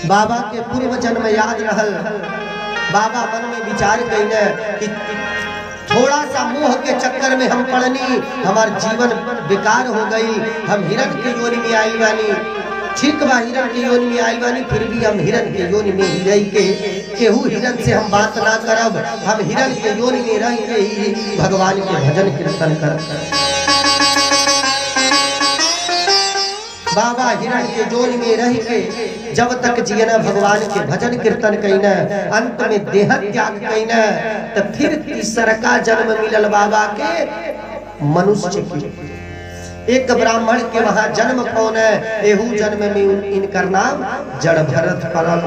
बाबा के पूर्व जन्म याद रहल। बाबा मन में विचार कइने कि थोड़ा सा मोह के चक्कर में हम पड़नी, हमार जीवन बेकार हो गई। हम हिरण के योनि में आई बानी, ठीक बा हिरण के योनि में आई बानी, फिर भी हम हिरण के योनि में ही रह के केहू हिरण से हम बात ना करब। हम हिरण के योनि में रह के ही भगवान के भजन कीर्तन करब। बाबा हिरण के जोन में रह के जब तक जियना भगवान के भजन कीर्तन कइना, अंत में देह त्याग कइना, तो फिर तीसरा का जन्म मिलल बाबा के मनुष्य की। एक ब्राह्मण के वहां जन्म पौने, एहू जन्म में इनकर नाम जड़ भरत पड़ल।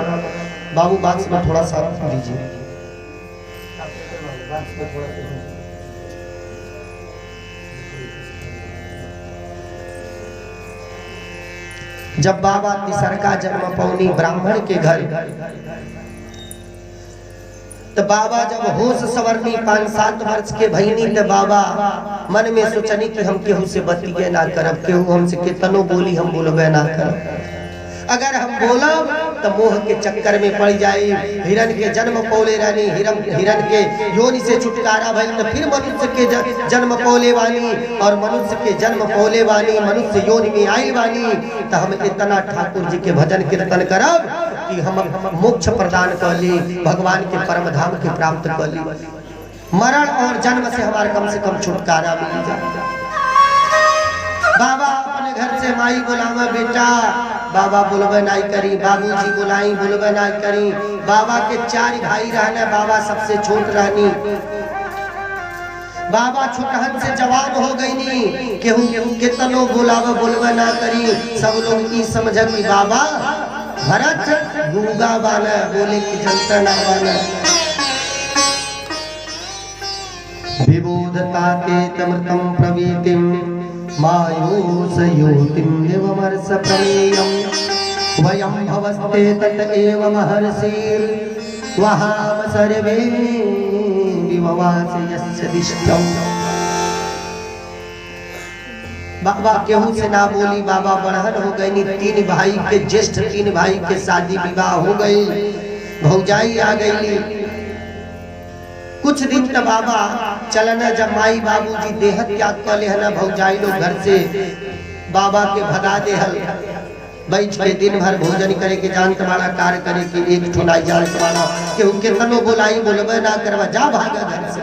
बाबू बाक्स में थोड़ा सा दीजिए। जब बाबा तीसर का जन्म पौनी ब्राह्मण के घर, तो बाबा जब होश सवरनी 5-7 वर्ष के भईनी, तो बाबा मन में सोचनी कि हम केहू से बतिये ना करब, केहू हमसे कितनो बोली हम बोलबे ना करब। अगर हम बोलब तो मोह के चक्कर में पड़ जाए। हिरण के जन्म पौले रहनी, हिरण के योनि से छुटकारा भइल, तो फिर मनुष्य के जन्म पौले वानी, और मनुष्य के जन्म पौले वानी मनुष्य योनि में आई वानी। तो हम इतना ठाकुर जी के भजन कीर्तन करब कि हम मोक्ष प्रदान कर ली, भगवान के परम धाम के प्राप्त कर ली, मरण और जन्म से हमारे कम से कम छुटकारा मिल जाए। बाबा अपने घर से माई बुलावा, बेटा बाबा बोलबे नहीं करी, बाबूजी बुलाई बोलबे नहीं करी। बाबा के 4 भाई रहने, बाबा सबसे छोट रहनी। बाबा छोटहन से जवान हो गई नी, केहू कितनो बुलावे बोलबे ना करी। सब लोग ई समझ कि बाबा भरत गूंगा बाना, बोले की जनता ना बाना। विबोधता के तमृतम प्रवीतिम मायूस योतिम देवमर्ष प्रमेयम वयं भवस्ते तत एव महर्षिर वहाम सर्वे विववास यस्य दिष्टम। बाबा केहू से ना बोली, बाबा बढ़हन हो गई। 3 भाई के ज्येष्ठ 3 भाई के शादी विवाह हो गई, भौजाई आ गई। कुछ दिन तक बाबा चलना, जब माई बाबूजी देह त्याग कर ले ना, भौजाई लोग घर से बाबा के भगा दे हल। बैठ के दिन भर भोजन करे के जानत वाला, कार्य करे के एक ठुनाई जानत वाला, केहू कितनो बोलाई बोलबे ना करवा, जा भागा घर से।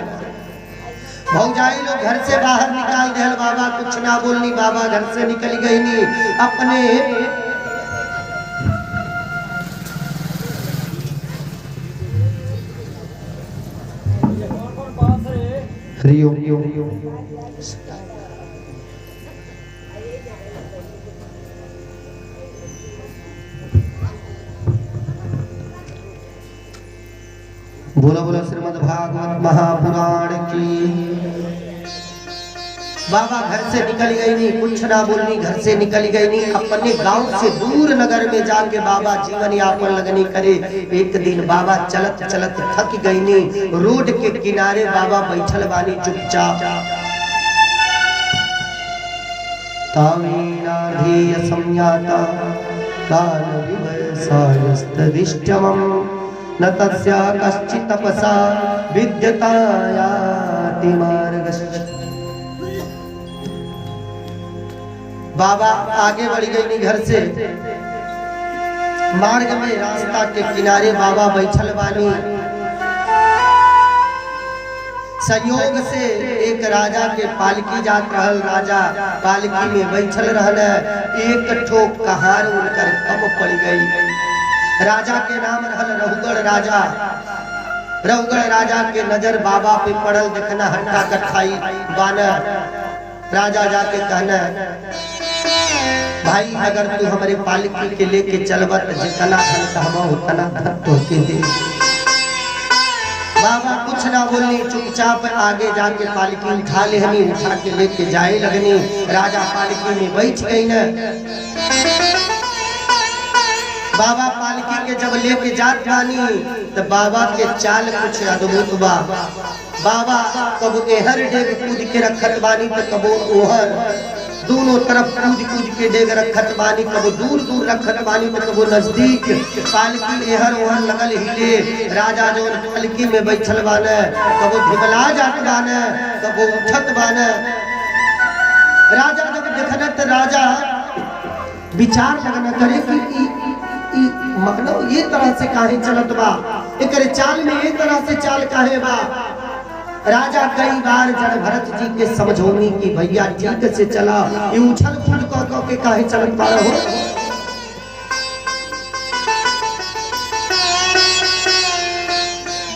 भौजाई लोग घर से बाहर निकाल दे हल, बाबा कुछ ना बोलनी, बाबा घर से निकल गई नी अपने हरिओम। बोला बोला श्रीमद् भागवत महापुराण की। बाबा घर से निकल गई नहीं, कुछ ना बोलनी, घर से निकल गई नहीं। अपने गांव से दूर नगर में जाके बाबा जीवन यापन लगनी करे। एक दिन बाबा चलत चलत थक गई नहीं, रोड के किनारे बाबा बैठल बानी चुपचाप। तावीनाधीय संज्ञाता काल विवसायस्तदिष्टमं न तस्या कश्चित् तपसा विद्यतायाति मार्गश्च। बाबा आगे बढ़ गई नहीं घर से, मार्ग में रास्ता के किनारे बाबा बैठल बानी। संयोग से एक राजा के पालकी जात रहल, राजा पालकी में बैठल रहल, एक ठो कहार उनकर कम पड़ गई। राजा के नाम रहल रहुगढ़ राजा। रहुगढ़ राजा के नजर बाबा पे पड़ल, देखना हट्टा कट्ठाई बाना। राजा जाके कहना, भाई अगर तू हमारे पालकी के लेके चलबत, जितना धन हम उतना धन तोके दे। बाबा कुछ ना बोलनी, चुपचाप आगे जाके पालकी उठा लेहनी, उठा के लेके जाए लगनी। राजा पालकी में बैठ गई न। बाबा पालकी के जब लेके जात बानी, तो बाबा के चाल कुछ अद्भुत बा। बाबा कबो एहर डेग कूद के रखत बानी, तो कबो ओहर। दोनों तरफ कूद कूद के डेग रखत बानी, कबो दूर दूर रखत बानी तो कबो नजदीक। पालकी एहर ओहर लगल हिले, राजा जो पालकी में बैठल बाने, कबो धिमला जात बाने, कबो उठत बाने। राजा जब देखनत राजा विचार लगना करे कि मतलब ये तरह से काहे चलत बा, एकरे चाल में ये तरह से चाल काहे बा। राजा कई बार जब भरत जी के समझौनी की भैया ठीक से चला, ये उछल कूद क के काहे चलत पा रहो।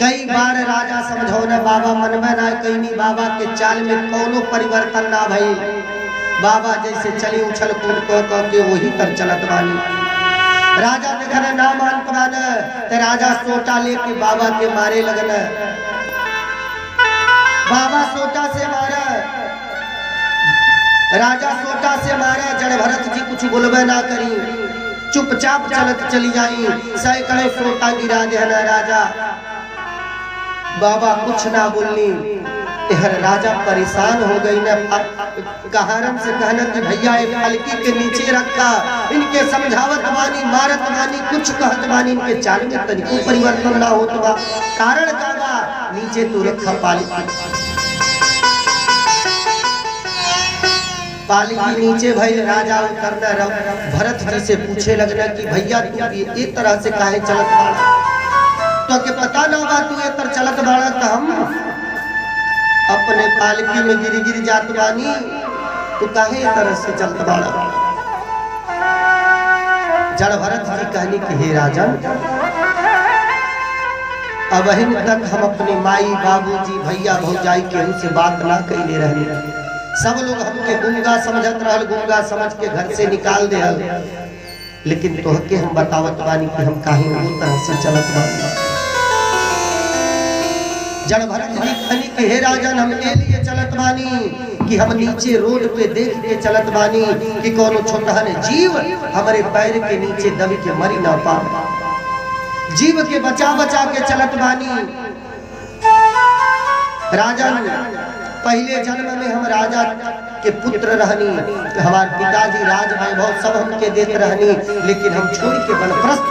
कई बार राजा समझौने बाबा मन में ना कहीं, बाबा के चाल में कोनो परिवर्तन ना भई। बाबा जैसे चली उछल कूद क के वही तर चलत बानी। राजा देखने ना मानत बाने ते राजा सोटा लेके बाबा के मारे लगने। बाबा सोटा से मारा, राजा सोटा से मारा। जड़ भरत जी कुछ बोलबे ना करी, चुपचाप चलत चली जाई। सैकड़ों सोटा गिरा देना राजा, बाबा कुछ ना बोलनी। यहर राजा परेशान हो गई ना, कहारन से कहना कि भैया ये पालकी के नीचे रखा, इनके समझावत बानी, मारत बानी, कुछ कहत बानी, इनके चाल में तनिको परिवर्तन ना होत बा। कारण का बा, नीचे तो रखा पालकी। पालकी नीचे भाई राजा उतरना, भरत जी से पूछे लगना कि भैया तू ये तरह से काहे चलत बाड़ा, तो के पता ना बा तू ये तर चलत बाड़ा। तो हम अपने पालकी में गिर गिर जात बानी, तू काहे ये तरह से चलत बाड़ा। जड़ भरत जी कहनी कि हे राजन, अब तक हम अपने माई बाबूजी भैया भौजाई के उनसे बात ना कैले रहने। सब लोग हमके गुंगा समझत रहल, गुंगा समझ के घर से निकाल दे। लेकिन तोहके हम बतावत बानी कि हम काहे वो तरह से चलत बानी। जड़ भरत जी कहनी कि हे राजन, हम ए लिए चलत बानी कि हम नीचे रोड पे देख के चलत बानी कि कोनो छोटहन जीव हमारे पैर के नीचे दब के मरी ना पाए। जीव के बचा बचा के चलत बानी। राजन, पहले जन्म में हम राजा के पुत्र रहनी, हमारे पिताजी राज वैभव सब हमके देते रहनी, लेकिन हम छोड़ के बनप्रस्थ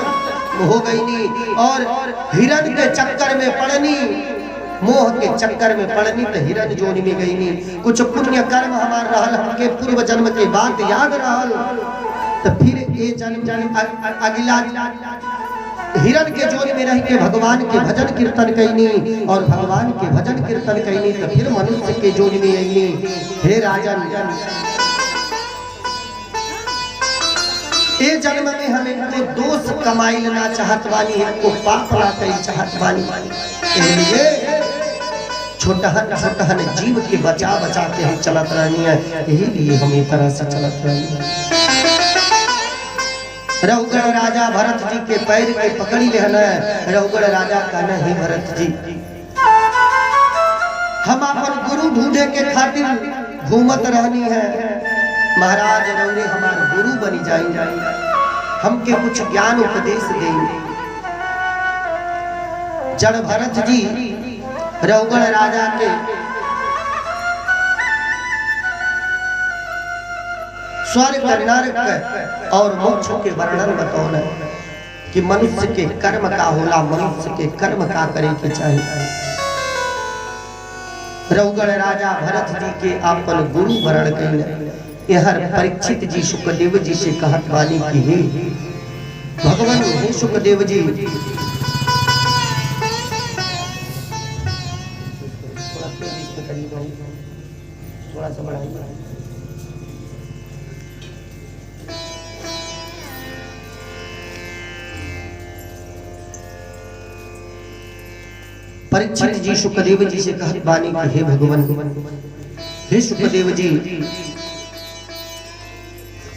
हो गईनी और हिरण के चक्कर में पड़नी, मोह के चक्कर में पड़नी तो हिरण जोनी में गईनी। कुछ पुण्य कर्म हमार रहल, हमके पूर्व जन्म के बात याद रहल, तो फिर ये जन्म अगला हिरण के जोनी में रह के भगवान के भजन कीर्तन कैनी, और भगवान के भजन कीर्तन कैनी तो फिर मनुष्य के जोनी में आईनी। हे राजन, ए जन्म में हमें कोई दोष कमाई लेना चाहत बानी, को पाप ना करी चाहत बानी। इसलिए छोटहन छोटहन जीव के बचा बचा के हम चलत रहनी है, यही लिए हम इस तरह से चलत रहनी है। रघुगढ़ राजा भरत जी के पैर के पकड़ी लेना। रघुगढ़ राजा कहना, हे भरत जी, हम अपन गुरु ढूंढे के खातिर घूमत रहनी है। महाराज रौरे हमारे गुरु बनी जाए, हमके कुछ ज्ञान उपदेश देंगे। जड़ भरत जी रघुगढ़ राजा के स्वर्ग नरक और मोक्ष के वर्णन बतौना कि मनुष्य के कर्म का होला, मनुष्य के कर्म का करे के चाहिए। रघुगढ़ राजा भरत जी के अपन गुरु वर्ण कइले। यहर परीक्षित जी सुखदेव जी से कहत वाली की हे भगवान, हे सुखदेव जी, थोड़ा सा बढ़ाइए। परीक्षित जी सुखदेव जी से कहत बानी कि हे भगवान, हे सुखदेव जी,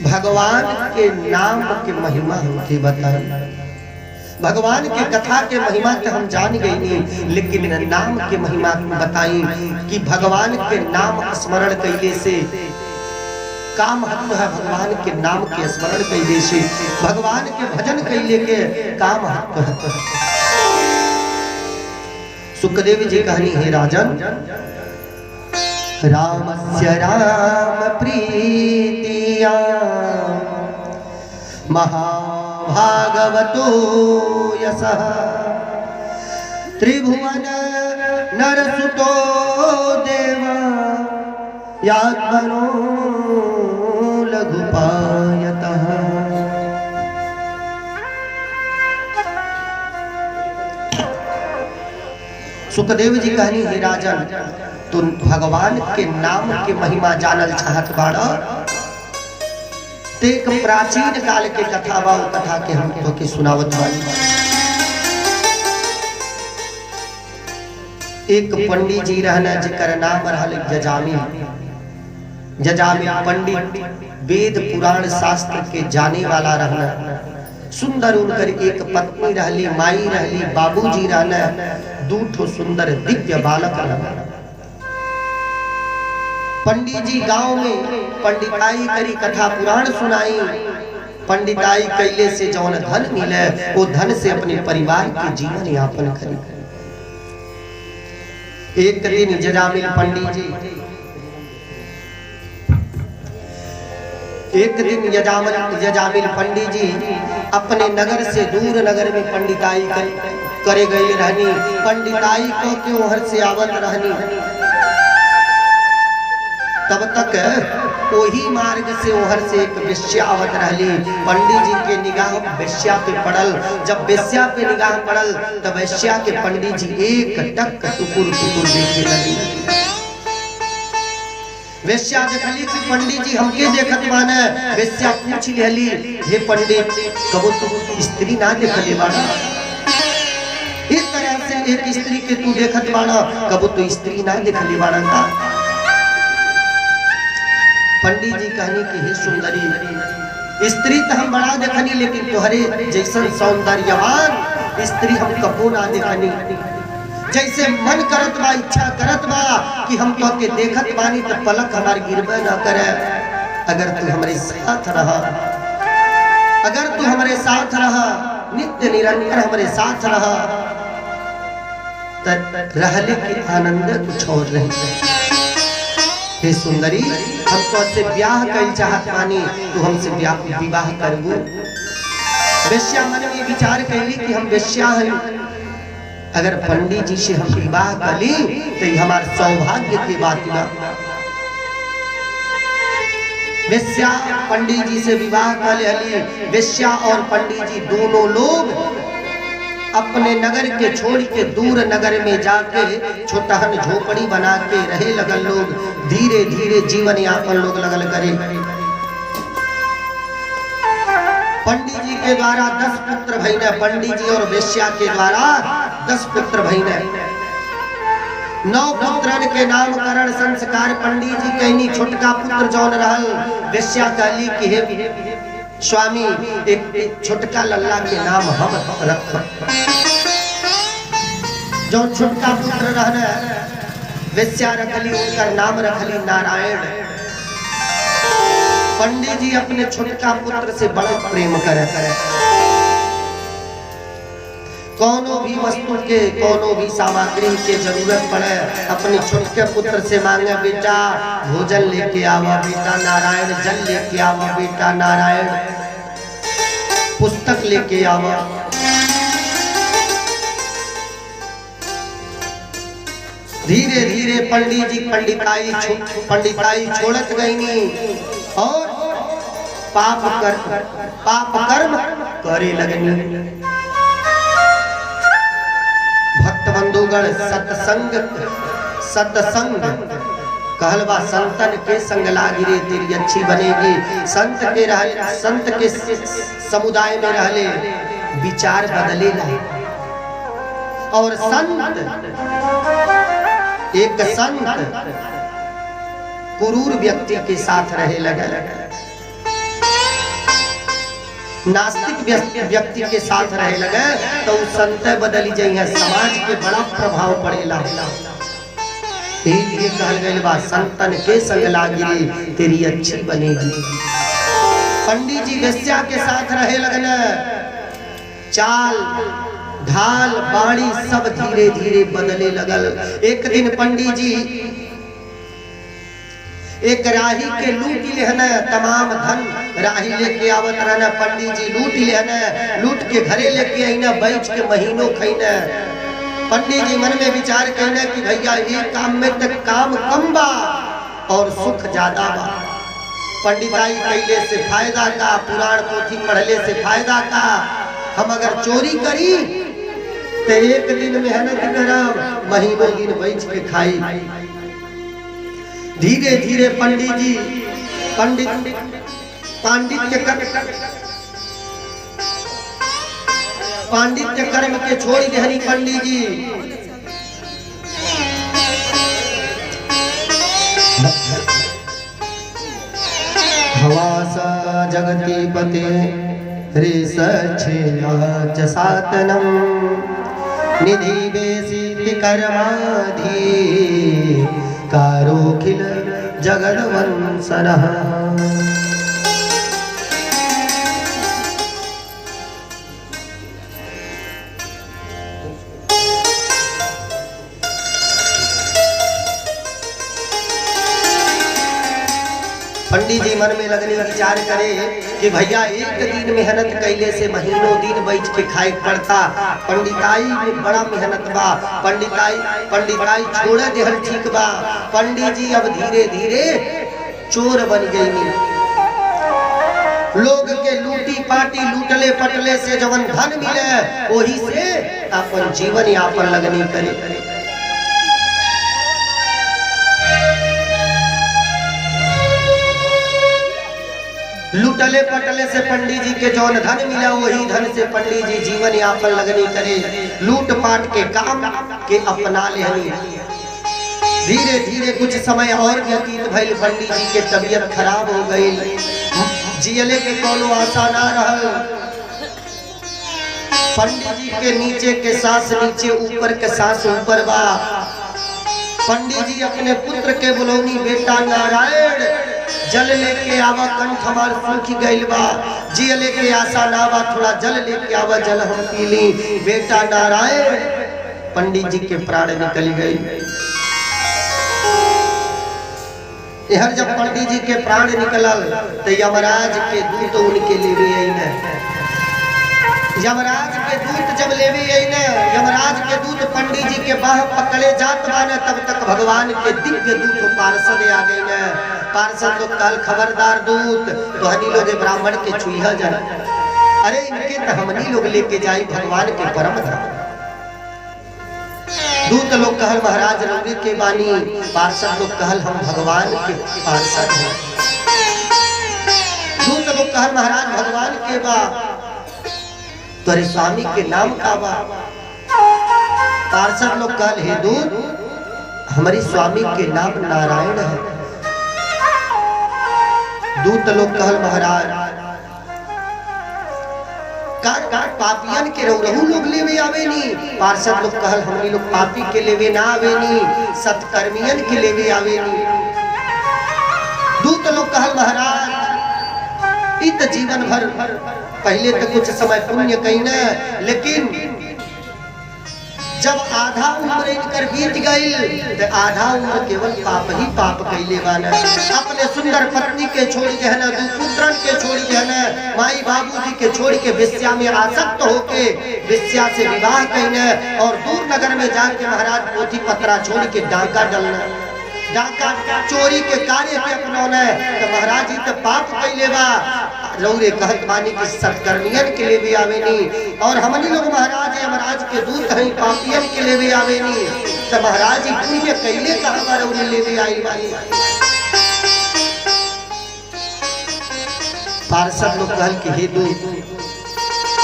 भगवान के नाम के महिमा हमके बताएं। भगवान के कथा के महिमा के हम जान गई नहीं, लेकिन नाम के महिमा बताई कि भगवान के नाम स्मरण कैले से का महत्व है। भगवान के नाम के स्मरण कैले से, भगवान के भजन कैले के का महत्व है। सुखदेव जी कहनी, हे राजन, रामस्य राम प्रीति कन्या महाभागवतो यशः त्रिभुवन नरसुतो देवा यात्मनो लघुपायतः। सुखदेव जी कहनी हे राजन, तुम भगवान के नाम के महिमा जानल चाहत बाड़ा, एक प्राचीन काल के कथा बा, कथा के हम तो के सुनावत बानी। एक पंडित जी रहना जिकर नाम रहल जजामिल। जजामिल पंडित वेद पुराण शास्त्र के जाने वाला रहना। सुंदर उनकर एक पत्नी रहली, माई रहली, बाबूजी रहना, दूठो सुंदर दिव्य बालक रहना। पंडित जी गांव में पंडिताई करी, कथा पुराण सुनाई। पंडिताई कैले से जौन धन मिले वो धन से अपने परिवार के जीवन यापन करी। एक दिन जजामिल पंडित जी यजामिल पंडित जी अपने नगर से दूर नगर में पंडिताई करे गए रहनी। पंडिताई को के ओहर से आवत रहनी। तब तक वही मार्ग से ओहर से एक वेश्या आवत रहली। पंडित जी के निगाह वेश्या पे पड़ल। जब वेश्या पे निगाह पड़ल तब वेश्या के पंडित जी एक टक टुकुर टुकुर देखे लगी। वेश्या देखली कि पंडित जी हमके देखत माने। वेश्या पूछ लेली, हे पंडित, कबो तू स्त्री ना देखले बाड़ा? इस तरह से एक स्त्री के तू देखत बाड़ा, कबो तू स्त्री ना देखले बाड़ा का? पंडित जी कहनी कि हे सुंदरी, स्त्री तो हम बड़ा देखनी, लेकिन तुहरे जैसन सौंदर्यवान स्त्री हम कबो ना देखनी। जैसे मन करत बा, इच्छा करत बा कि हम तो के देखत बानी तो पलक हमार गिरबे ना करे। अगर तू हमारे साथ रहा, अगर तू हमारे साथ रहा, नित्य निरंतर हमारे साथ रहा, तो रहले के आनंद कुछ और रही। हे सुंदरी, हम तो से ब्याह कई चाहत मानी, तू हमसे विवाह करबू? वेश्या मन में विचार कैली कि हम वेश्या हैं, अगर पंडित जी से हम विवाह करी तो हमार सौभाग्य की बात ना। वेश्या पंडित जी से विवाह कर ली। वेश्या और पंडित जी दोनों लोग अपने नगर के छोड़ के दूर नगर में जाके छोटहन झोपड़ी बना के रहे लगल। लोग धीरे धीरे जीवन यापन लोग लगल करे। पंडित जी के द्वारा 10 पुत्र भइने। पंडित जी और वेश्या के द्वारा 10 पुत्र भइने। 9 पुत्रन के नामकरण संस्कार पंडित जी कहनी। छोटका पुत्र जौन रहल, वेश्या कहली कि हे स्वामी, एक छोटका लल्ला के नाम हम रख। जो छोटका पुत्र रहना, वेश्या रखली, उनका नाम रखली नारायण। पंडित जी अपने छोटका पुत्र से बड़ा प्रेम करे। कोनो भी वस्तु के, कोनो भी सामग्री के जरूरत पड़े, अपने छोटके पुत्र से मांगे, बेटा भोजन लेके आवा, बेटा नारायण जल लेके आवा, बेटा नारायण पुस्तक लेके आवा। धीरे धीरे पंडित जी पंडिताई छोड़त गईनी और पाप कर्म करे लगनी। भक्त बंधुगण, सत्संग कहलवा संतन के संग लागी रे तेरी अच्छी बनेगी। संत के समुदाय में रहले विचार बदले ना। और एक संत क्रूर व्यक्ति के साथ रहे लगे, नास्तिक व्यक्ति के साथ रहे लगे, तो संत बदली जाइए, समाज के बड़ा प्रभाव पड़ेला। ये कहल गई बा, संतन के संग लागी तेरी अच्छी बनेगी। पंडित जी वेश्या के साथ रहे लगने। चाल ढाल बाणी सब धीरे धीरे बदले लगल। एक दिन पंडित जी एक राही के लूट लेहना तमाम धन राही लेके आवत रहना, पंडित जी लूट लेहना, लूट के घरे लेके आईना, बैठ के महीनों खैना। पंडित जी मन में विचार कहना कि भैया ये काम में तक काम कम बा और सुख ज्यादा बा। पंडिताई कैले से फायदा का, पुराण पोथी पढ़ले से फायदा का। हम अगर चोरी करी तो एक दिन मेहनत करब, महीनों दिन बैठ के खाई। धीरे धीरे पंडित जी पांडित्य कर्म के छोड़ देहनी पंडित जी। हवासा जगति पते ऋषच्छेयाच सातनम निधि बेसी कर्माधि कारोखिल जगद्वंशनः। पंडित जी मन में लगने विचार करे कि भैया एक दिन मेहनत कैले से महीनों दिन बैठ के खाए पड़ता। पंडिताई में बड़ा मेहनत बा, पंडिताई छोड़ा देहल ठीक बा। पंडित जी अब धीरे धीरे चोर बन गई। लोग के लूटी पाटी लूटले पटले से जवन धन मिले वही से अपन जीवन यापन लगनी करे। लूटले पटले से पंडित जी के जौन धन मिला वही धन से पंडित जी जीवन यापन लगनी करे। लूट पाट के काम के अपना लेहनी। धीरे धीरे कुछ समय और व्यतीत भइल, पंडित जी के तबीयत खराब हो गई। जियले के कोनो आशा ना रहल। पंडित जी के नीचे के सांस नीचे, ऊपर के सांस ऊपर बा। पंडित जी अपने पुत्र के बुलौनी, बेटा नारायण जल लेके आवा, कंठ हमार सूख गइल बा, जिय लेके आशा ना बा, थोड़ा जल लेके आवा, जल हम पी ली। बेटा नारायण, पंडित जी के प्राण निकल गए। हर जब पंडित जी के प्राण निकलल तो यमराज के दूत उनके लेवे आइने। यमराज के दूत जब लेवे आइने, यमराज के दूत पंडित जी के बाह पकड़े जात बाने, तब तक भगवान के दिव्य दूत पार्षद आ गए ने। पार्षद लोग कल खबरदार दूत तो हनी लोग ब्राह्मण के छुईहा जन, अरे इनके तो हमनी लोग लेके जाई भगवान के परम धाम। दूत लोग कहल महाराज रंगे के बानी, पार्षद लोग कहल हम भगवान के पार्षद हैं। दूत लोग कहल महाराज भगवान के बा, तोरे स्वामी के नाम का बा। पार्षद लोग कहल हे दूत हमारी स्वामी के नाम नारायण है। दूत लोग कहल महाराज पापियन के रहू लोग लेवे आवेनी। पार्षद लोग कहल हमनी लोग पापी के लेवे ना आवेनी, सत्कर्मियन के लेवे आवेनी। दूत लोग कहल महाराज इत जीवन भर पहले तो कुछ समय पुण्य कहीना, लेकिन जब आधा उम्र इनकर बीत गई तो आधा उम्र केवल पाप ही पाप कैले बाना। अपने सुंदर पत्नी के छोड़ के है ना, दो पुत्रन के छोड़ के है ना, माई बाबूजी के छोड़ के विद्या में आसक्त होके विद्या से विवाह कहना और दूर नगर में जाके महाराज पोथी पत्रा छोड़ के डाका डलना, डाका चोरी के कार्य के अपनौना। तो महाराज जी तो पाप कैले बा, रौरे कहत बानी कि सत्कर्मियन के लिए भी आवेनी और हमनी लोग महाराज यमराज के दूत हैं, पापियन के लिए भी आवेनी। तो महाराज जी पुण्य कैले कहा रौरे ले भी आई बानी। पार्षद लोग कहल कि हे दूत,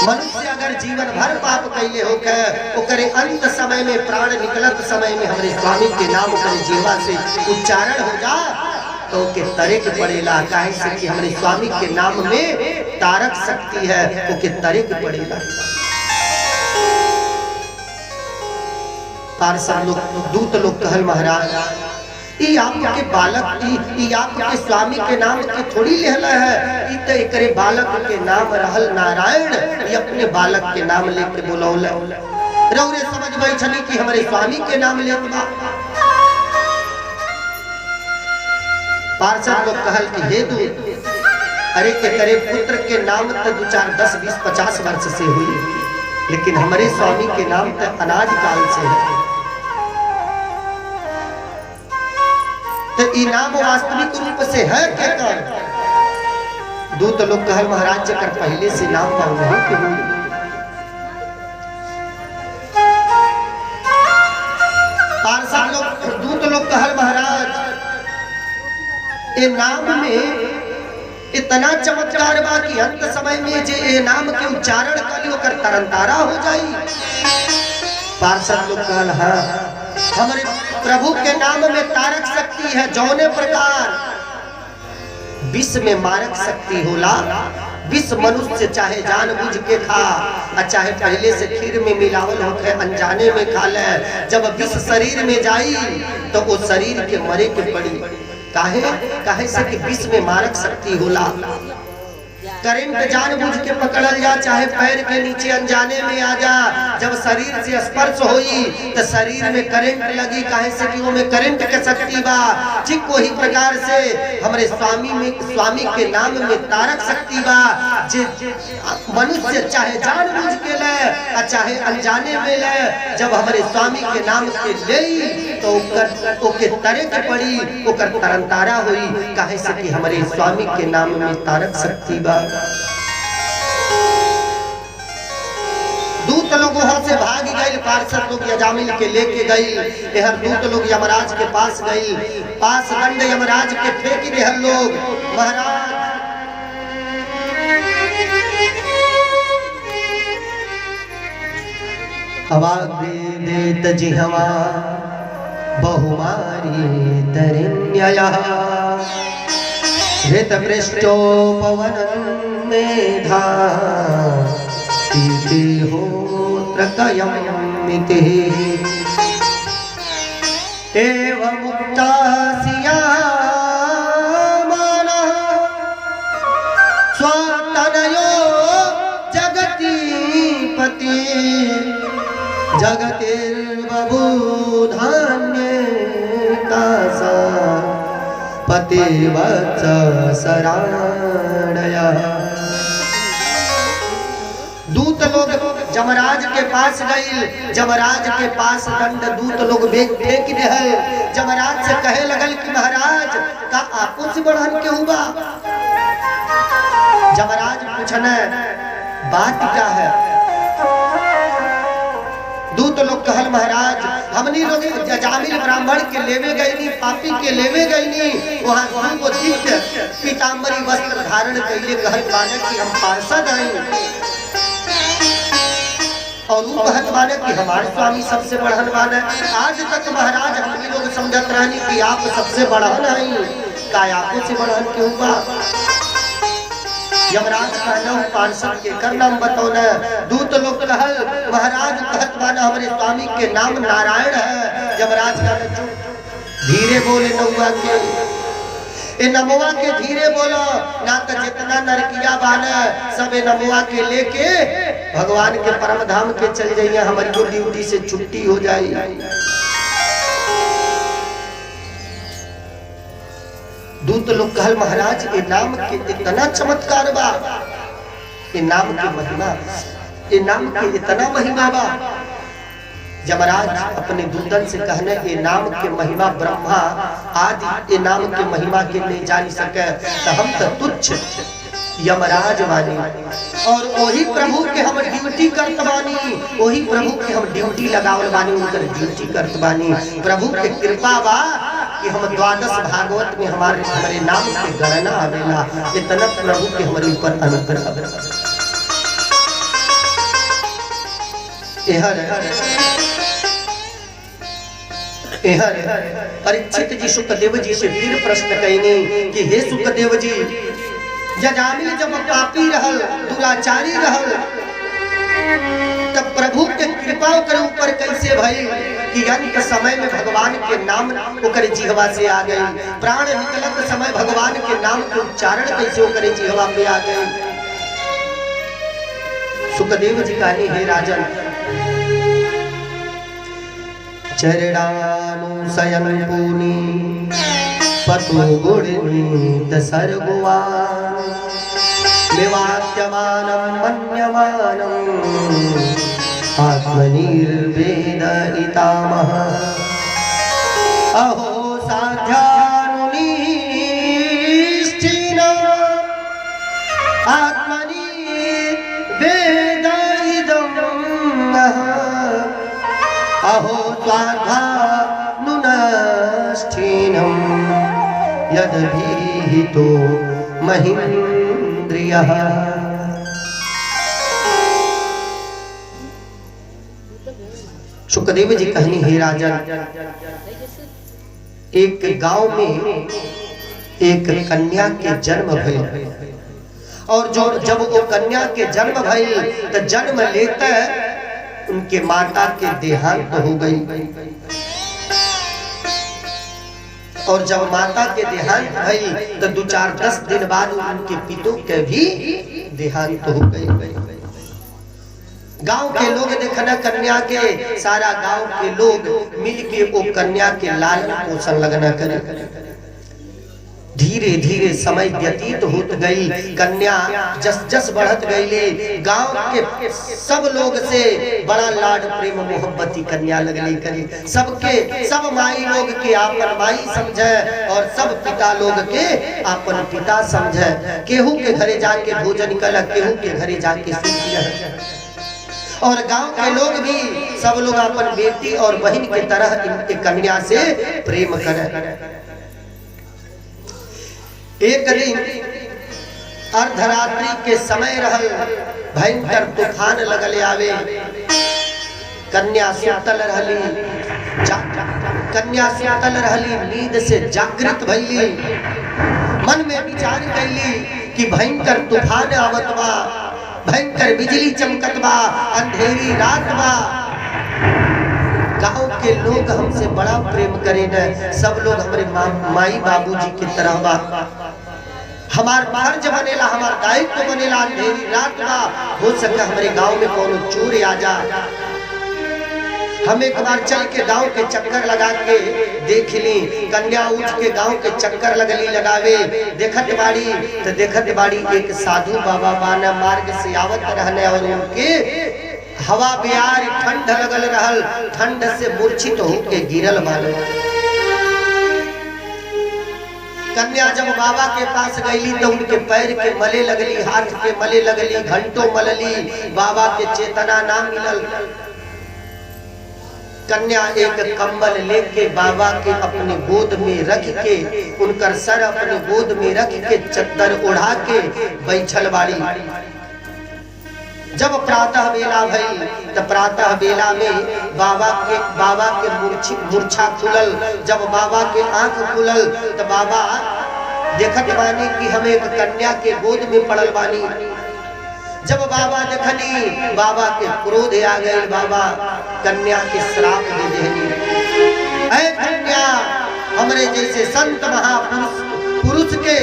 मनुष्य अगर जीवन भर पाप कैले होकर ओकरे अंत समय में प्राण निकलत समय में हमारे स्वामी के नाम ओकरे जीवा से उच्चारण हो जा तो के तरेक पड़ेला। काहे से कि हमारे स्वामी के नाम में तारक शक्ति है, ओके तरेक पड़ेला। पार्षद लोग दूत लोग कहल महाराज ये आपके बालक ये आपके स्वामी के नाम के थोड़ी लेहला है, तो एकरे बालक के नाम रहल नारायण, ये अपने बालक के नाम लेके बुलौला। रौरे समझ बैठनी कि हमारे स्वामी के नाम लेत बा। पार्षद लोग कहल कि हे दूत, अरे के करे पुत्र के नाम तो 2 4 10 20 50 वर्ष से हुई, लेकिन हमारे स्वामी के नाम तो अनाज काल से है। तो ई नाम वास्तविक रूप से है के कर? दूत लोग कहल महाराज जकर पहले से नाम पाऊ नहीं के हुई। पार्षद लोग दूत लोग कहल महाराज ए नाम में इतना चमत्कार बा कि अंत समय में जे ए नाम के उच्चारण करी ओकर तरनतारा हो जाई। पार्षद लोग कहल हाँ, हमारे प्रभु के नाम में तारक शक्ति है, जौने प्रकार विष में मारक शक्ति होला। विष मनुष्य चाहे जानबूझ के खा और चाहे पहले से खीर में मिलावल होके अनजाने में खा ले, जब विष शरीर में जाई तो वो शरीर के मरे के पड़ी। काहे से कि विष में मारक शक्ति होला। करंट जानबूझ के पकड़ल जा, चाहे पैर के नीचे अनजाने में आ जा, जब शरीर से स्पर्श होई तो शरीर में करंट लगी। काहे से कि वो में करंट के शक्ति बा। ठीक वही प्रकार से हमारे स्वामी के नाम में तारक शक्ति बा। जे मनुष्य चाहे जानबूझ के ले चाहे अनजाने में ले, जब हमारे स्वामी के नाम के ले तो ओके तरे के पड़ी, ओकर तरनतारा हुई। काहे से कि हमारे स्वामी के नाम में तारक शक्ति बा। दूत लोग वहां से भाग गए, पार्षद लोग यजामिल के लेके गए। यह दूत लोग यमराज के पास गए, पास दंड यमराज के फेंक दे लोग। महाराज आवाज देत जी हवा बहुमारी तरिण्यया हृत पृष्ठो पवन मेधा तीते होत्र कयमिति एव मुक्ता सिया मानः स्वतनयो जगति पति जगतिर्बभूधान्य कासा पतिवत्स शरणया। दूत लोग जमराज के पास गए, जमराज के पास दंड दूत लोग फेंक दे। जमराज से कहे लगल कि महाराज का आपो से बढ़न के हुआ। जमराज पूछना बात क्या है? दूत लोग कहल महाराज हमनी लोग यजामिल ब्राह्मण के लेवे गई नी, पापी के लेवे गई नी। वहां को दिव्य पीतांबरी वस्त्र धारण कैले कहल माने कि हम पार्षद हैं, और वो कहत माने कि हमारे स्वामी सबसे बढ़न माने। आज तक महाराज हमनी लोग समझत रहनी कि आप सबसे बढ़न हैं, का आपो से बढ़न के हुआ। यमराज कहना पार्षद के कर नाम बतौना। दूत लोग कहल महाराज कहत माना हमारे स्वामी के नाम नारायण है। यमराज कहना चुप, धीरे बोले नौआ के ए नमुआ के धीरे बोलो, ना तो जितना नरकिया बाना सब ए नमुआ के लेके भगवान के परम धाम के चल जाइए, हमारी को ड्यूटी से छुट्टी हो जाए। दूत लोग कहल महाराज ए नाम के इतना चमत्कार बा, ए नाम की महिमा, ए नाम के इतना महिमा बा। यमराज अपने दूतन से कहने ए नाम के महिमा ब्रह्मा आदि ए नाम के महिमा के नहीं जान सके, तो हम तो तुच्छ यमराज वाली और वही प्रभु के हम ड्यूटी करत बानी, वही प्रभु के हम ड्यूटी लगावल बानी, उनकर ड्यूटी करत बानी। प्रभु के कृपा बा कि हम 12 भागवत में हमारे नाम के गणना आवेला। इतना प्रभु के हमारे ऊपर अनुग्रह। परीक्षित जी सुखदेव जी से फिर प्रश्न कईने कि हे सुखदेव जी, यजामिल जब पापी रहल, दुराचारी रहल, तब प्रभु के कृपा ओकर ऊपर कैसे भई कि अंत समय में भगवान के नाम ओकर जिह्वा से आ गई, प्राण निकलत समय भगवान के नाम के उच्चारण कैसे ओकर जिह्वा पे आ गई। सुखदेव जी कहने हे राजन, चरणानुशयन पुनि पतु गुणनीत सर्गुवान् विवाद्यमानं मन्यमानं आत्मनिर्वेदयितामः अहो साध्यानुनिष्ठिन आत्मनि वेदइदम् अहो स्वाध्यानुनष्ठिनं यद्भिहितो महीन्द्रियः। सुखदेव जी कहनी, हे राजन, एक गांव में एक कन्या के जन्म भइल और जब वो कन्या के जन्म भइल तो जन्म लेते उनके माता के देहांत हो गई और जब माता के देहांत भइल तो 2-4-10 दिन बाद उनके पिता के भी देहांत हो गई। गांव के लोग देखना कन्या के, सारा गांव के लोग मिलके वो कन्या के लालन पोषण लगना करे। धीरे धीरे समय व्यतीत होत गई, कन्या जस जस बढ़त गई, गांव के सब लोग से बड़ा लाड प्रेम मोहब्बती कन्या लगली करे। सबके सब माई लोग के आपन माई समझे और सब पिता लोग के आपन पिता समझे। केहू के घरे जाके भोजन कलक, केहू के घरे जाके सूती रह और गांव के लोग भी सब लोग अपन बेटी और बहन की तरह इनके कन्या से प्रेम करें। एक दिन अर्धरात्रि के समय रहल, भयंकर तूफान लगल आवे। कन्या सुतल रहली, नींद से जागृत भइली, मन में विचार कैली कि भयंकर तूफान आवत बा, भयंकर बिजली चमकत बा, अंधेरी रात बा। गांव के लोग हमसे बड़ा प्रेम करे न, सब लोग हमारे माई बाबूजी की तरह बा। हमार फर्ज बनेला, हमार दायित्व बनेला। अंधेरी रात बा, हो सका हमारे गांव में कोनो चोर आ जा। हम एक बार चल के गांव के चक्कर लगा के देख ली। कन्या उठ के गांव के चक्कर लगली लगावे। देखत बाड़ी एक साधु बाबा बाना मार्ग से आवत रहने और उनके हवा बिहार ठंड लगल रहल, ठंड से मूर्छित होके गिरल बालो। कन्या जब बाबा के पास गईली तो उनके पैर के मले लगली, हाथ के मले लगली, घंटों मलली, बाबा के चेतना ना मिलल। कन्या एक कंबल लेके बाबा के अपने गोद में रख के, उनकर सर अपने गोद में रख के चद्दर उड़ा के बैठल बाड़ी। जब प्रातः बेला भई तो प्रातः बेला में बाबा के मूर्छा खुलल। जब बाबा के आंख खुलल तो बाबा देखत बानी कि हम एक कन्या के गोद में पड़ल बानी। जब बाबा देखनी, बाबा के क्रोध आ गए, बाबा कन्या के श्राप दे देनी। ऐ कन्या, हमरे जैसे संत महापुरुष के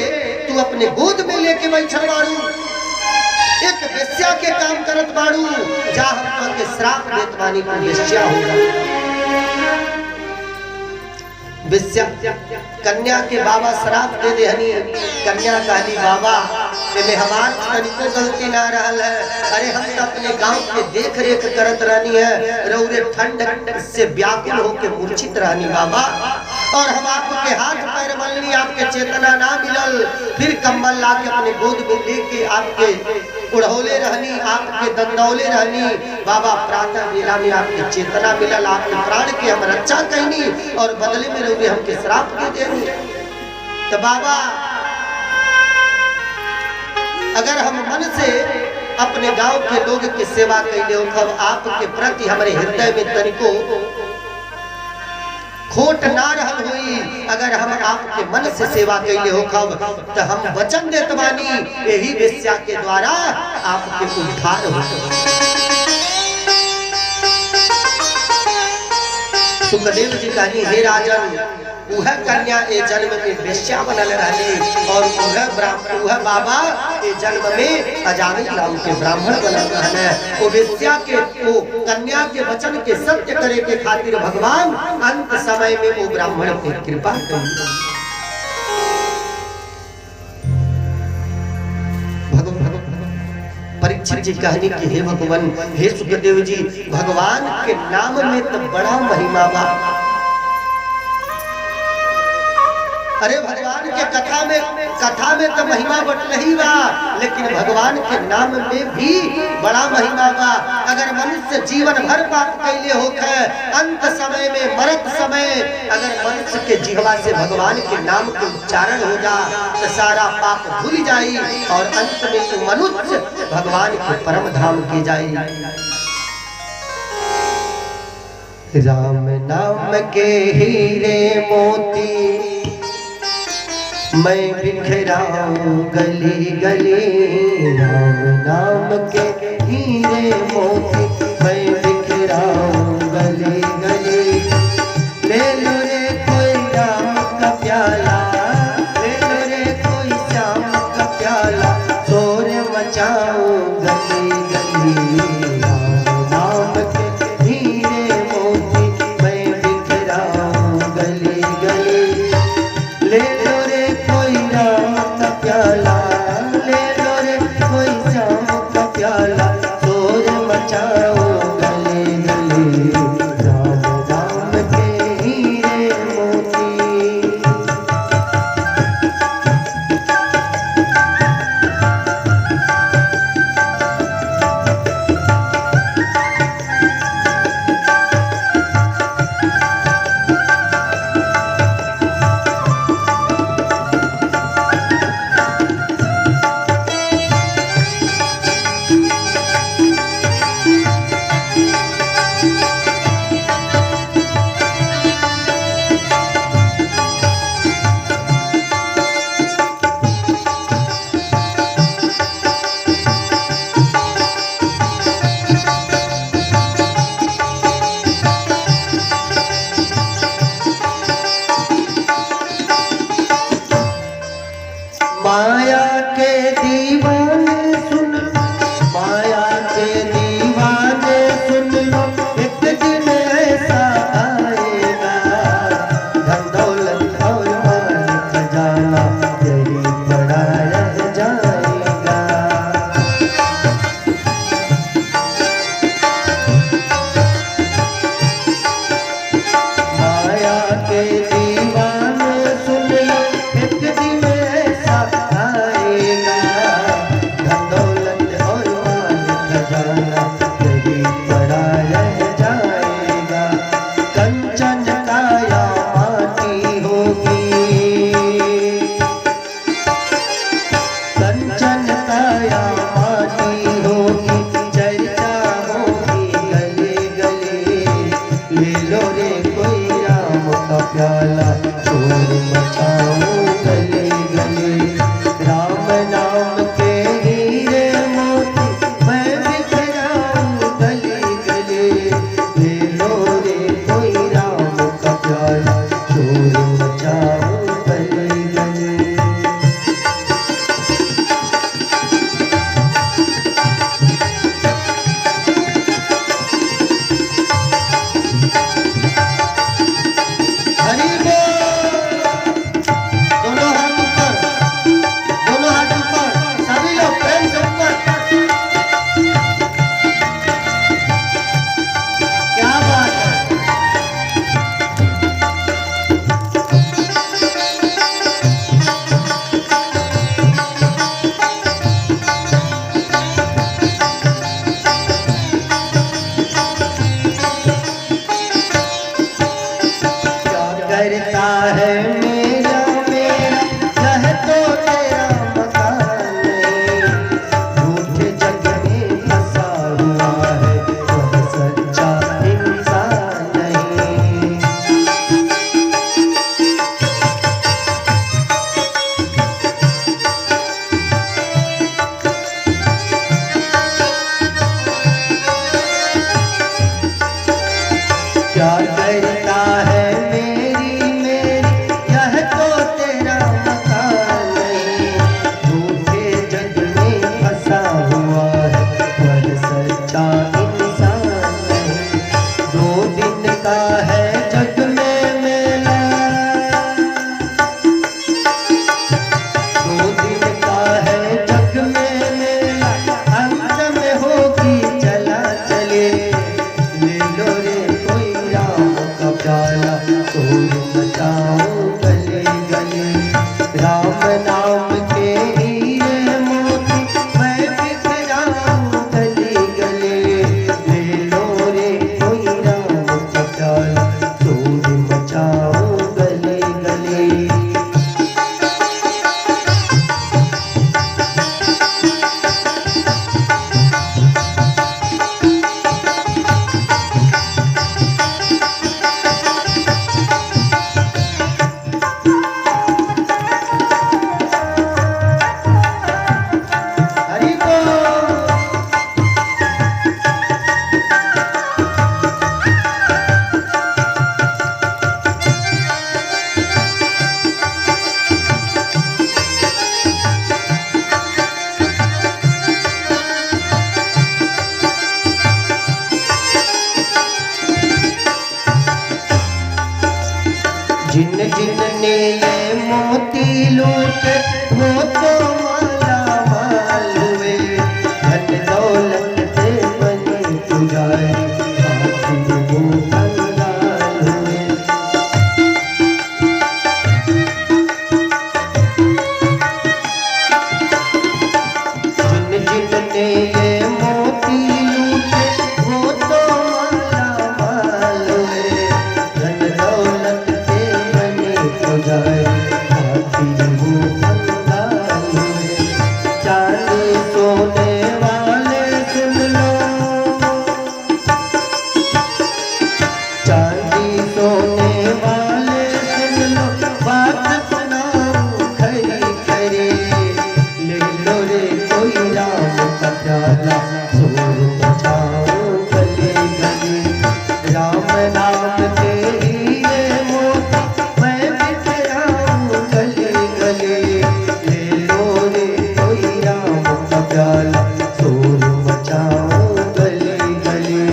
तू अपने गोद में लेके बैठल बाड़ू, एक वेश्या के काम करत बाड़ू, जा हम के श्राप देत बानी, तू वेश्या होगा। वेश्या कन्या के बाबा श्राप दे देहनी। कन्या कहली, बाबा में हमार तनिको गलती ना रहल है। अरे हम तो अपने गांव के देख रेख करत रहनी है, रौरे ठंड से व्याकुल होके मूर्छित रहनी बाबा, और हम आपके हाथ पैर मलनी, आपके चेतना ना मिलल। फिर कंबल ला के अपने गोद में लेके आपके उड़ौले रहनी, आपके दंडौले रहनी। बाबा प्रातः बेला में आपके चेतना मिलल, आपके प्राण के हम रक्षा कहनी और बदले में रौरे हमके श्राप दे देनी। तो बाबा अगर हम मन से अपने गांव के लोग की सेवा कैले हो, तब आपके प्रति हमारे हृदय में तनिको खोट ना रहल हुई। अगर हम आपके मन से सेवा कैले हो खब तो हम वचन देत बानी, यही वेश्या के द्वारा आपके उद्धार हो। सुखदेव जी कहनी, हे राजन, वह कन्या ए जन्म में वेश्या बनल रहली और वह बाबा ए जन्म में अजामिल नाम के ब्राह्मण बनल रहने। वो वेश्या के, वो कन्या के वचन के सत्य करे के खातिर भगवान अंत समय में वो ब्राह्मण पे कृपा करी। परीक्षित जी कहने की हे भगवान, हे सुखदेव जी, भगवान के नाम में तो बड़ा महिमा बा। अरे भगवान के कथा में तो महिमा बटल ही बा, लेकिन भगवान के नाम में भी बड़ा महिमा बा। अगर मनुष्य जीवन भर पाप कैले होके अंत समय में मरत समय अगर मनुष्य के जिह्वा से भगवान के नाम के उच्चारण हो जा तो सारा पाप भूल जाई और अंत में मनुष्य भगवान के परम धाम के जाई। राम नाम के हीरे मोती मैं बिखराऊं गली गली, राम नाम के हीरे मोती मैं बिखराऊं गली गली। ले लो रे कोई राम का प्याला, ले लो रे कोई श्याम का प्याला, शोर मचाऊं गली गली। राम नाम के हीरे मोती मैं बिखराऊं गली गली। ले लो रे कोई राम का प्याला, ले लो रे कोई श्याम का प्याला, शोर मचाओ गली गली। राम राम के हीरे मोती। माया के दीवाने सुन, माया के दीवाने सुन लो, एक दिन ऐसा आएगा, धन दौलत और माल खजाना यही पड़ा रह जाएगा। माया के दीवाने सुन लो, एक दिन ऐसा आएगा, धन दौलत और माल खजाना यही पड़ा रह जाएगा। कंचन काया माटी होगी, कंचन काया माटी होगी, चर्चा होगी गली गली। ले लो रे कोई राम का प्याला, शोर मचाओ गली गली। राम नाम के हीरे मोती मैं बिखराऊं गली गली। ले लो रे कोई राम का प्याला, शोर मचाओ गली गली। जितने ये मोती लूटे वो तो माला माल हुए, धन दौलत से बने पुजारी आखिर वो कंगाल हुए। जितने ये मोती लूटे वो तो माला माल हुए, धन दौलत से बने पुजारी आखिर वो कंगाल हुए। चांदी सोने वाले सुन लो, चांदी सोने वाले सुन लो, बात सुनाऊं खरी खरी, ले लो रे कोई राम का प्याला, जोर बचाओ गले गले। राम नाम के हीरे मोती मैं बिखराऊं गले गले, ले लो रे कोई राम का प्याला, जोर बचाओ गले गले।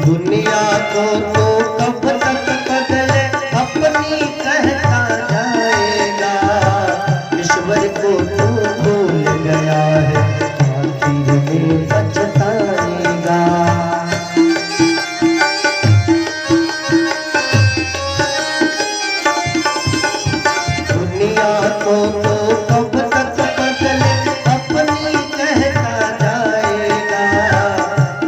दुनिया को तो कब तक बदले अपनी कहता जाएगा, ईश्वर को तू भूल गया है आखिर में पछताएगा। दुनिया को तो कब तक बदले अपनी कहता जाएगा,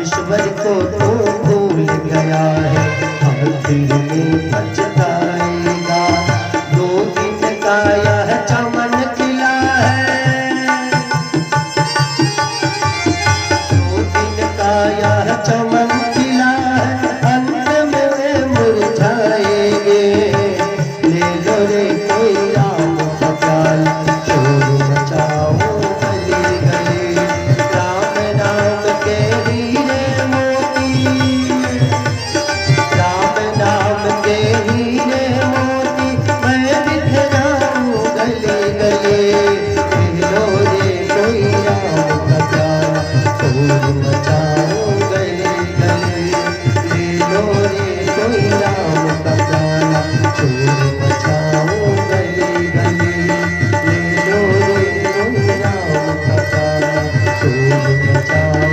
ईश्वर को तो भूल गया है आखिर में पछताएगा। 2 दिन का यह चमन खिला है, 2 दिन का यह चमन खिला है, अंत में मुरझाएंगे। ले लो रे कोई राम का प्याला, शोर मचाओ गली गली। राम नाम के हीरे मोती, राम नाम के हीरे मोती मैं बिखराऊं गले गले। ले लो रे कोई राम का प्याला, शोर मचाओ गले गले। ले लो रे कोई राम का प्याला, शोर मचाओ गले गले। ले लो रे कोई राम का प्याला, शोर मचाओ।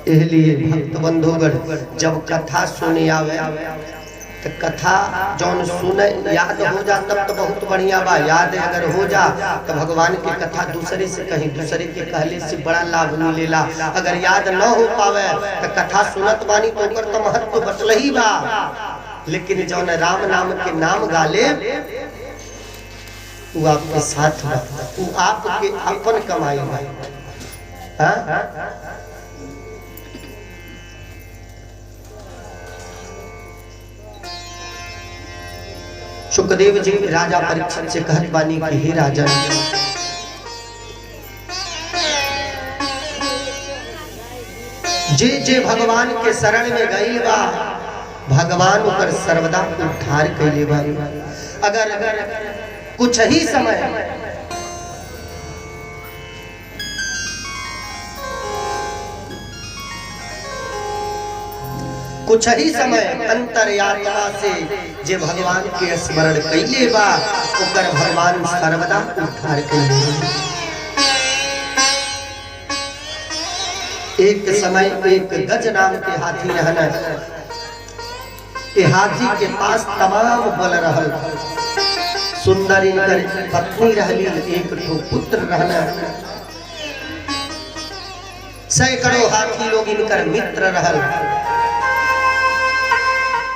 इसलिए भक्त बंधुगण जब कथा सुने आवे तो कथा जौन सुने याद हो जा तब तो बहुत बढ़िया बा। याद अगर हो जा तो भगवान की कथा दूसरे से कहीं दूसरे के कहले से बड़ा लाभ मिलेला। अगर याद न हो पावे तो कथा सुनत बानी तो ओकर तो महत्व बचल ही बा, लेकिन जौन राम नाम के नाम गाले वो आपके साथ बा, वो आपके अपन कमाई बा। हाँ? सुखदेव जी राजा परीक्षित से कहत बानी कि हे राजन, जे जे भगवान के शरण में गई बा भगवान ओकर सर्वदा उद्धार कैले बा। अगर कुछ ही समय कुछ ही समय अंतर्यात्मा से जे भगवान के स्मरण कैले बा ओकर भगवान सर्वदा उद्धार कैले। एक समय एक गज नाम के हाथी रहना, हाथी के पास तमाम बल रहल, सुंदर इनकर पत्नी रहली, एक ठो पुत्र रहना। सैकड़ों हाथी लोग इनकर मित्र रहल।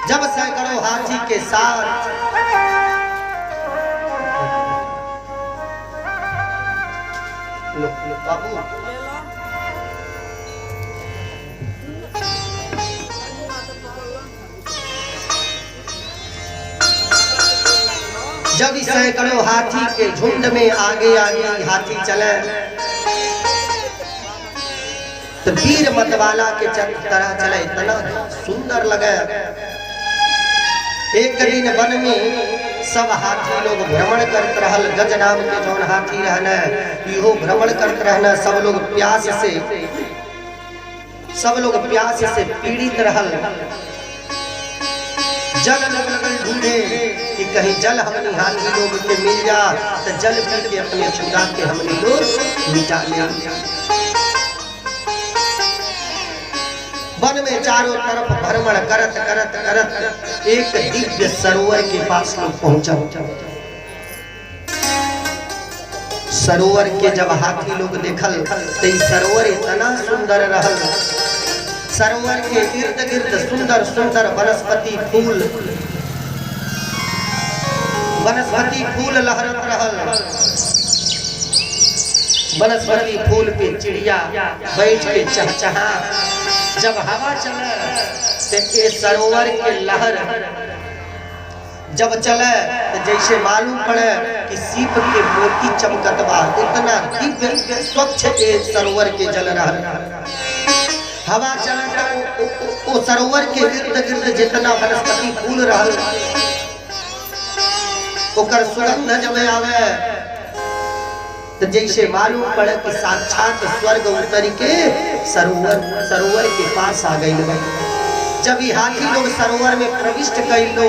जब सैकड़ों हाथी के साथ बाबू जब इस सैकड़ों हाथी के झुंड में आगे आगे हाथी चले तो वीर मतवाला के तरह चले, इतना सुंदर लगे। एक दिन वन में सब हाथी लोग भ्रमण करते रहल। गज नाम के जौन हाथी रहना इहो भ्रमण करते रहना। सब लोग प्यास से पीड़ित रहल। जल लगल ढूंढे कि कहीं जल हमने हाथी लोग के मिल जा तो जल पी के अपने छुड़ा के हमने लोग मिटा ले। वन में चारों तरफ भ्रमण करत करत करत एक दिव्य सरोवर के पास लोग पहुंचा। सरोवर के जब हाथी लोग देखल तो सरोवर इतना सुंदर रहल। सरोवर के इर्द गिर्द सुंदर सुंदर वनस्पति फूल लहरत रहल। वनस्पति फूल पे चिड़िया बैठ के चहचहा। जब हवा चले तो सरोवर के लहर जब चले तो जैसे मालूम पड़े कि सीप के मोती चमकत बा। इतना दिव्य स्वच्छ सरोवर के जल रहल। हवा चले तो सरोवर के इर्द गिर्द जितना वनस्पति फूल रहल ओकर सुगंध जब आवे तो जैसे मालूम पड़े कि साक्षात स्वर्ग उतर के सरोवर के पास आ गई। जब ये हाथी लोग सरोवर में प्रविष्ट कैलो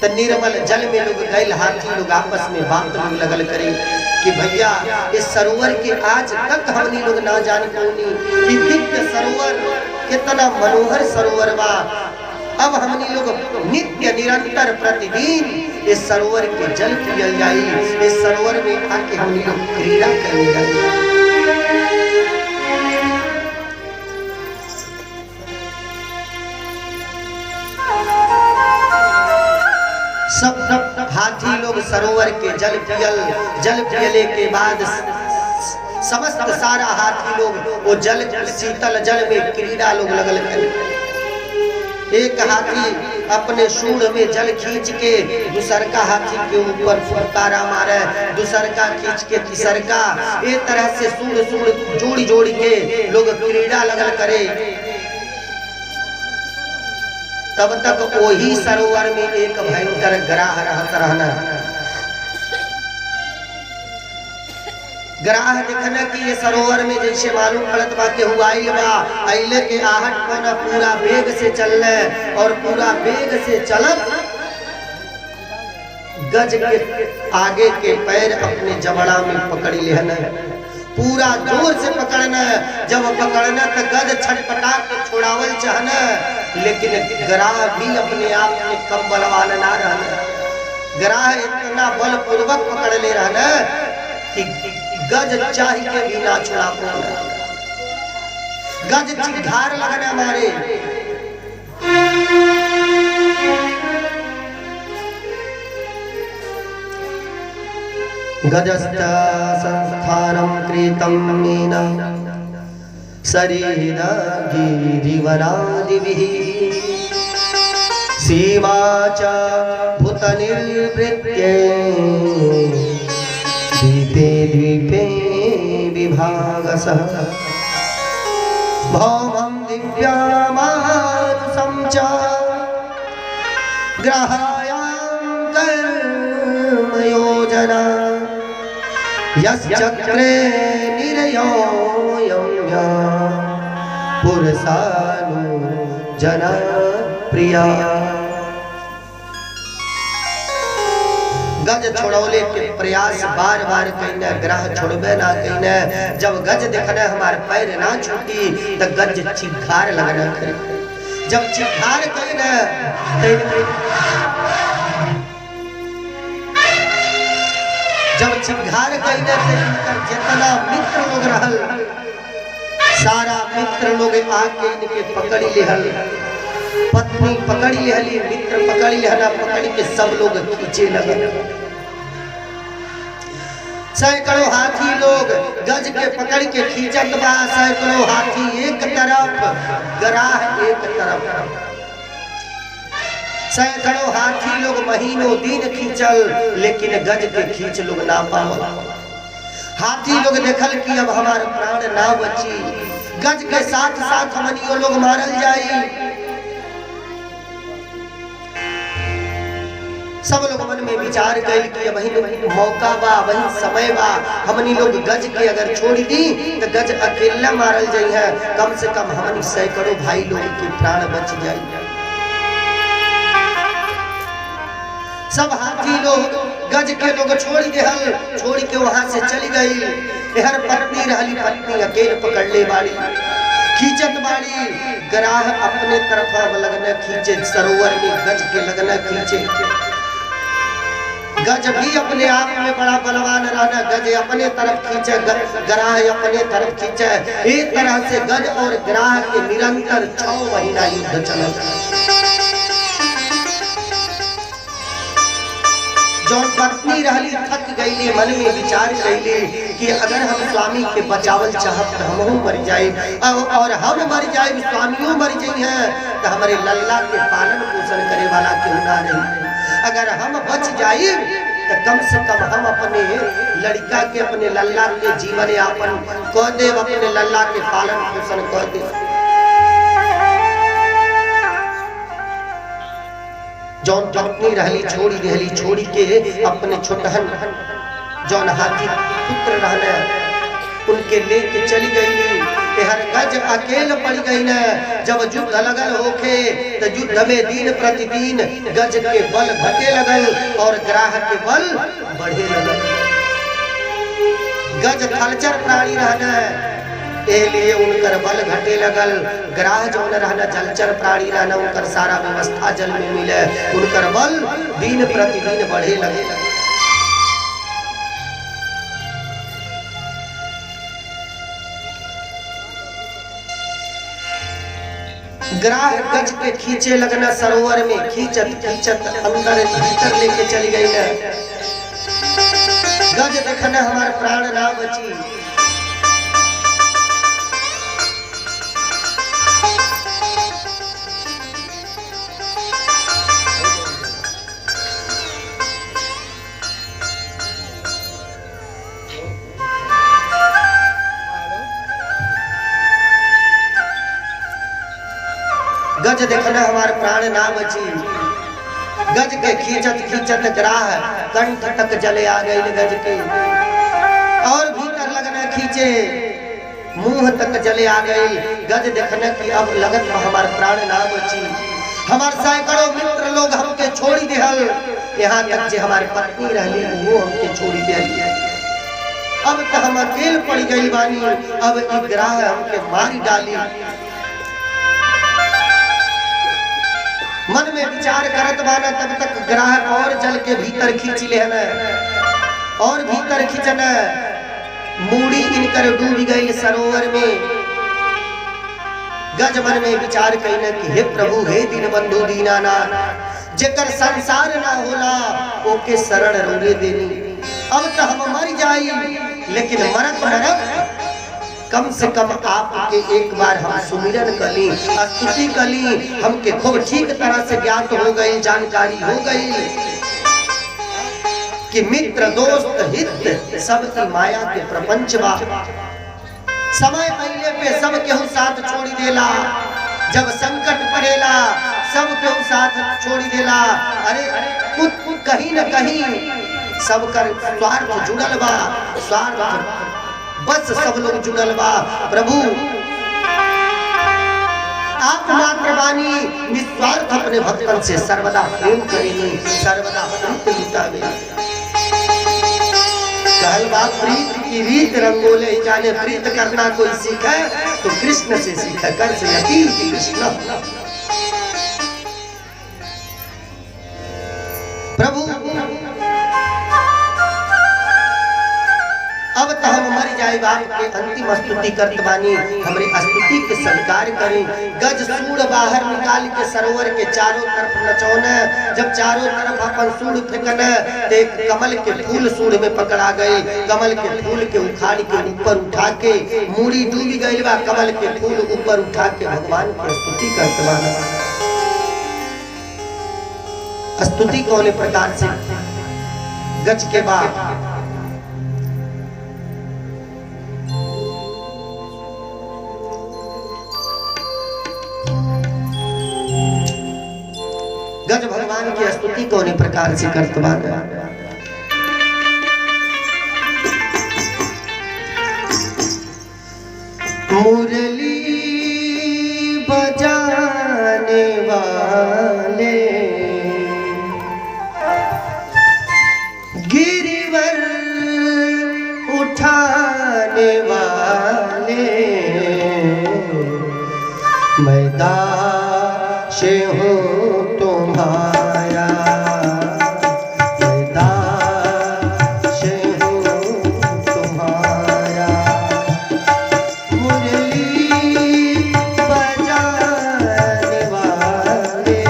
तो निर्मल जल में लोग गए। हाथी लोग आपस में बात लोग लगल करे कि भैया इस सरोवर के आज तक हमनी लोग ना जान पाऊनी कि दिव्य सरोवर कितना मनोहर सरोवर बा। अब हमनी लोग नित्य निरंतर प्रतिदिन इस सरोवर के जल पियल जाई। इस सरोवर में आके हमनी लोग क्रीड़ा करने जाई। सब हाथी लोग सरोवर के जल पियले के बाद समस्त सारा हाथी लोग वो शीतल जल में क्रीड़ा लोग लगल करे। एक हाथी अपने सूंड में जल खींच के दूसर का हाथी के ऊपर फुटकारा मारे, दूसर का खींच के तीसर का, एक तरह से सूंड जोड़ी के लोग क्रीड़ा लगल करे। तब तक वही सरोवर में एक भयंकर ग्राह रहना। ग्राह देखने की ये सरोवर में जैसे मालूम पड़त बा के हुआइल बा। अइले के आहट कोना पूरा वेग से चलने और पूरा वेग से चलत गज के आगे के पैर अपने जबड़ा में पकड़ लेना। पूरा जोर से पकड़ना। जब पकड़ना तो गज छटपटा के छोड़ावल चाहना, लेकिन ग्राह भी अपने आप में कम बलवान ना रहना। ग्राह इतना बलपूर्वक पकड़ ले रहना कि गज चाह के भी ना छोड़ा पाना। गज चिंगार लगना मारे। गजस्ता संस्थानम कृतं मीन शरीरा गिरिवनादिभिः सीमा च भूतनिर्वृत्ये द्वीपे द्वीपे विभागसः भौमं दिव्यामानुषं च ग्रहायां कर्मयोजना यश्चक्रे निरयोऽयं पुरुषानु जनप्रिया। गज छोड़ौले के प्रयास बार बार कहना, ग्रह छोड़बे ना कहना। जब गज देखना हमारे पैर ना छूटी तो गज चिंगार लगना करे। जब चिंगार कहना जब चिंघार गई जितना मित्र लोग रहल सारा मित्र लोग आके इनके पकड़ी लेहल, पत्नी पकड़ी लेहली, मित्र पकड़ी लेहला, पकड़ी के सब लोग खींचे लगे। सैकड़ों हाथी लोग गज के पकड़ के खींचत बा, सैकड़ों हाथी एक तरफ, गराह एक तरफ। सैकड़ों हाथी लोग महीनों दिन खींचल, लेकिन गज के खींच लोग ना पावल। हाथी लोग देखल कि अब हमारे प्राण ना बची, गज के साथ साथ हमनियो लोग मारल जाई। सब लोग मन में विचार कइल कि वही मौका बा, वही समय बा, हमनी लोग गज के अगर छोड़ दी तो गज अकेला मारल जाई है, कम से कम हमनी सैकड़ों भाई लोग के प्राण बच जाई। सब हाथी लोग गज के लोग छोड़ देहल, छोड़ के वहां से चली गई। हर पत्नी रहली, पत्नी अकेले पकड़ ले बाड़ी, खींचत बाड़ी। गराह अपने तरफ लगना खींचे, सरोवर में गज के लगना खींचे। गज भी अपने आप में बड़ा बलवान रहना, गज अपने तरफ खींचे, गराह अपने तरफ खींचे। एक तरह से गज और गराह के निरंतर 6 महीना युद्ध चला। जौन पत्नी रहली थक गईली, मन में विचार कैली कि अगर हम स्वामी के बचावल चाहत तो हमहू मर जाए, और हम मर जाए, स्वामियों मर जाई हैं तो हमारे लल्ला के पालन पोषण करे वाला क्यों ना नहीं। अगर हम बच जाए तो कम से कम हम अपने लड़का के, अपने लल्ला के जीवन यापन कह दे, अपने लल्ला के पालन पोषण कह दे। जौन पत्नी रहली छोड़ी देहली, छोड़ी के अपने छोटहन जौन हाथी पुत्र रहने उनके लेके चली गई। हर गज अकेले पड़ गई न। जब युद्ध लगल होके तो युद्ध में दिन प्रतिदिन गज के बल घटे लगल और ग्राह के बल बढ़े लगल। गज थलचर प्राणी रहना, लिए उनकर बल घटे लगल। ग्राह जौन रहना जलचर प्राणी रहना, उनकर सारा व्यवस्था जल में मिले, उनकर बल दिन प्रतिदिन बढ़े लगे। ग्राह गज के खींचे लगना, सरोवर में खींचत खींचत अंदर भीतर लेके चली गई न। गज देखना हमारे प्राण ना बची। गज देखना हमारे प्राण ना बची। गज के खींचत खींचत ग्राह कंठ तक जले आ गई गज के, और भीतर लगना खींचे मुंह तक जले आ गई। गज देखने की अब लगत हमारे प्राण ना बची। हमारे सैकड़ों मित्र लोग हमके छोड़ी देहल, यहाँ तक जे हमारे पत्नी रहली वो हमके छोड़ी देहल। अब तो हम अकेले पड़ गई बानी, अब ग्राह हमके मारी डाली। मन में विचार करत बाना, तब तक ग्राह और जल के भीतर खींच ले न, और भीतर खींचन मूड़ी इनकर डूब गई सरोवर में। गज मन में विचार कईन कि हे प्रभु, हे दीन बंधु दीनानाथ, जेकर संसार ना होला ओके शरण रोगे देनी। अब तो हम मर जाई, लेकिन मरत मरत कम से कम आपके एक बार हम सुमिरन कली, स्तुति कली, हमके खूब ठीक तरह से ज्ञात हो गई, जानकारी हो गई कि मित्र दोस्त हित सब की माया के प्रपंच बा। समय पहले पे सब केहू साथ छोड़ी देला, जब संकट पड़ेला सब केहू साथ छोड़ी देला। अरे कहीं न कहीं सब कर स्वार्थ जुड़ल बा, स्वार्थ बस सब लोग जुड़ल बा। प्रभु आप मात्र बानी, निस्वार्थ अपने भक्तन से सर्वदा प्रेम करेंगे, सर्वदा प्रीत लुटावे। कहल बा प्रीत की रीत रंगोले, जाने प्रीत करना कोई सीखे तो कृष्ण से सीखे, कर से अतीत कृष्ण। प्रभु बाप के अंतिम स्तुति करत बानी, हमरे स्तुति के स्वीकार करें। गज सूड़ बाहर निकाल के सरोवर के चारों तरफ नचौने, जब चारों तरफ अपन सूड़ फेंकन ते कमल के फूल सूड़ में पकड़ा गए। कमल के फूल के उखाड़ के ऊपर उठा के मूड़ी डूबी गई बा, कमल के फूल ऊपर उठा के भगवान की स्तुति करत बानी। स्तुति कौन प्रकार से? गज के बाद गज भगवान की स्तुति कौन प्रकार से करत बानी। मुरली बजाने वाले गिरिवर उठाने वाले, मैं दास हूँ तुम्हारा, मैं दास हूँ तुम्हारा। मुरली बजाने वाले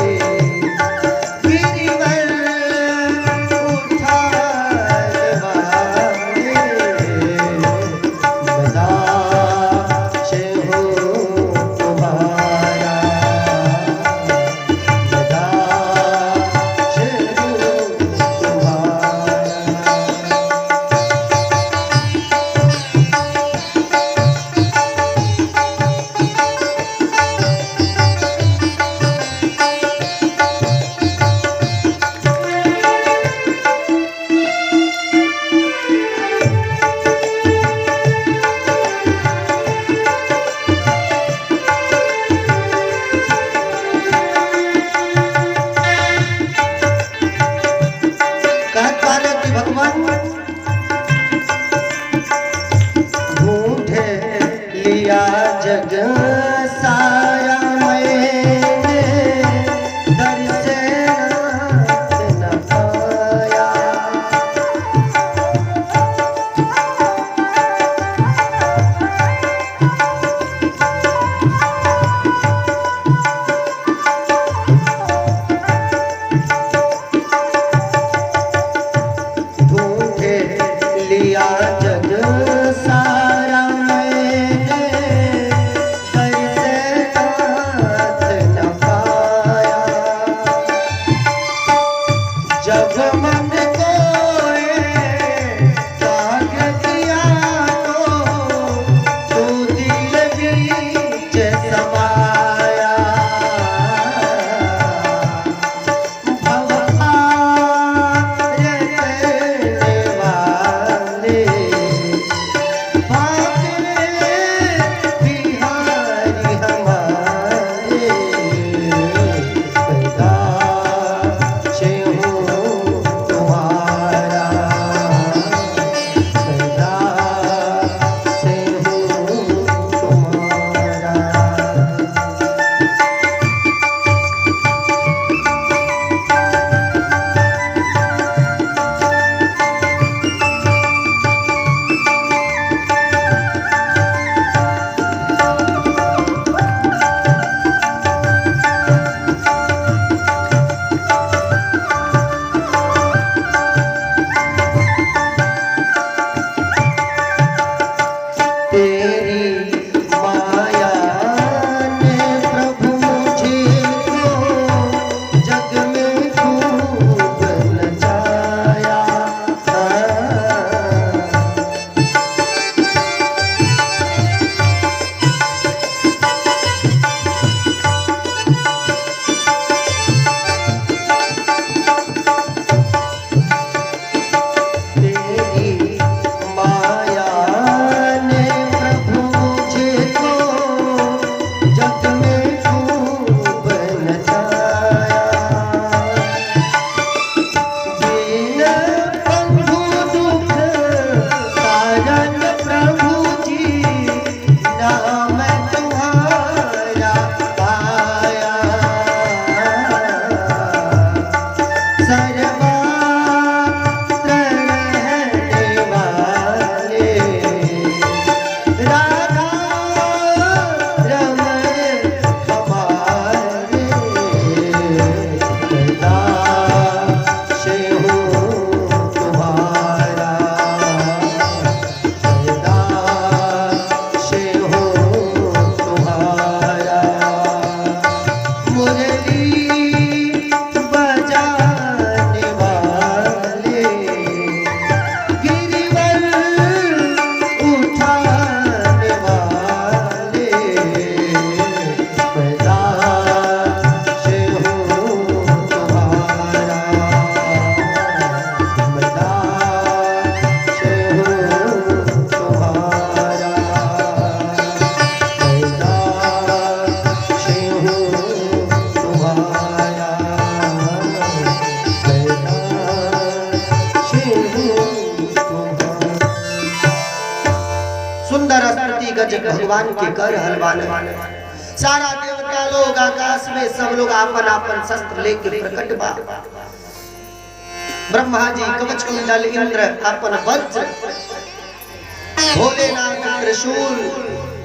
भगवान के कर हलवान। सारा देवता लोग आकाश में सब लोग आपन आपन शस्त्र लेके प्रकट बा। ब्रह्मा जी कवच कुंडल, इंद्र आपन वज्र, भोलेनाथ त्रिशूल,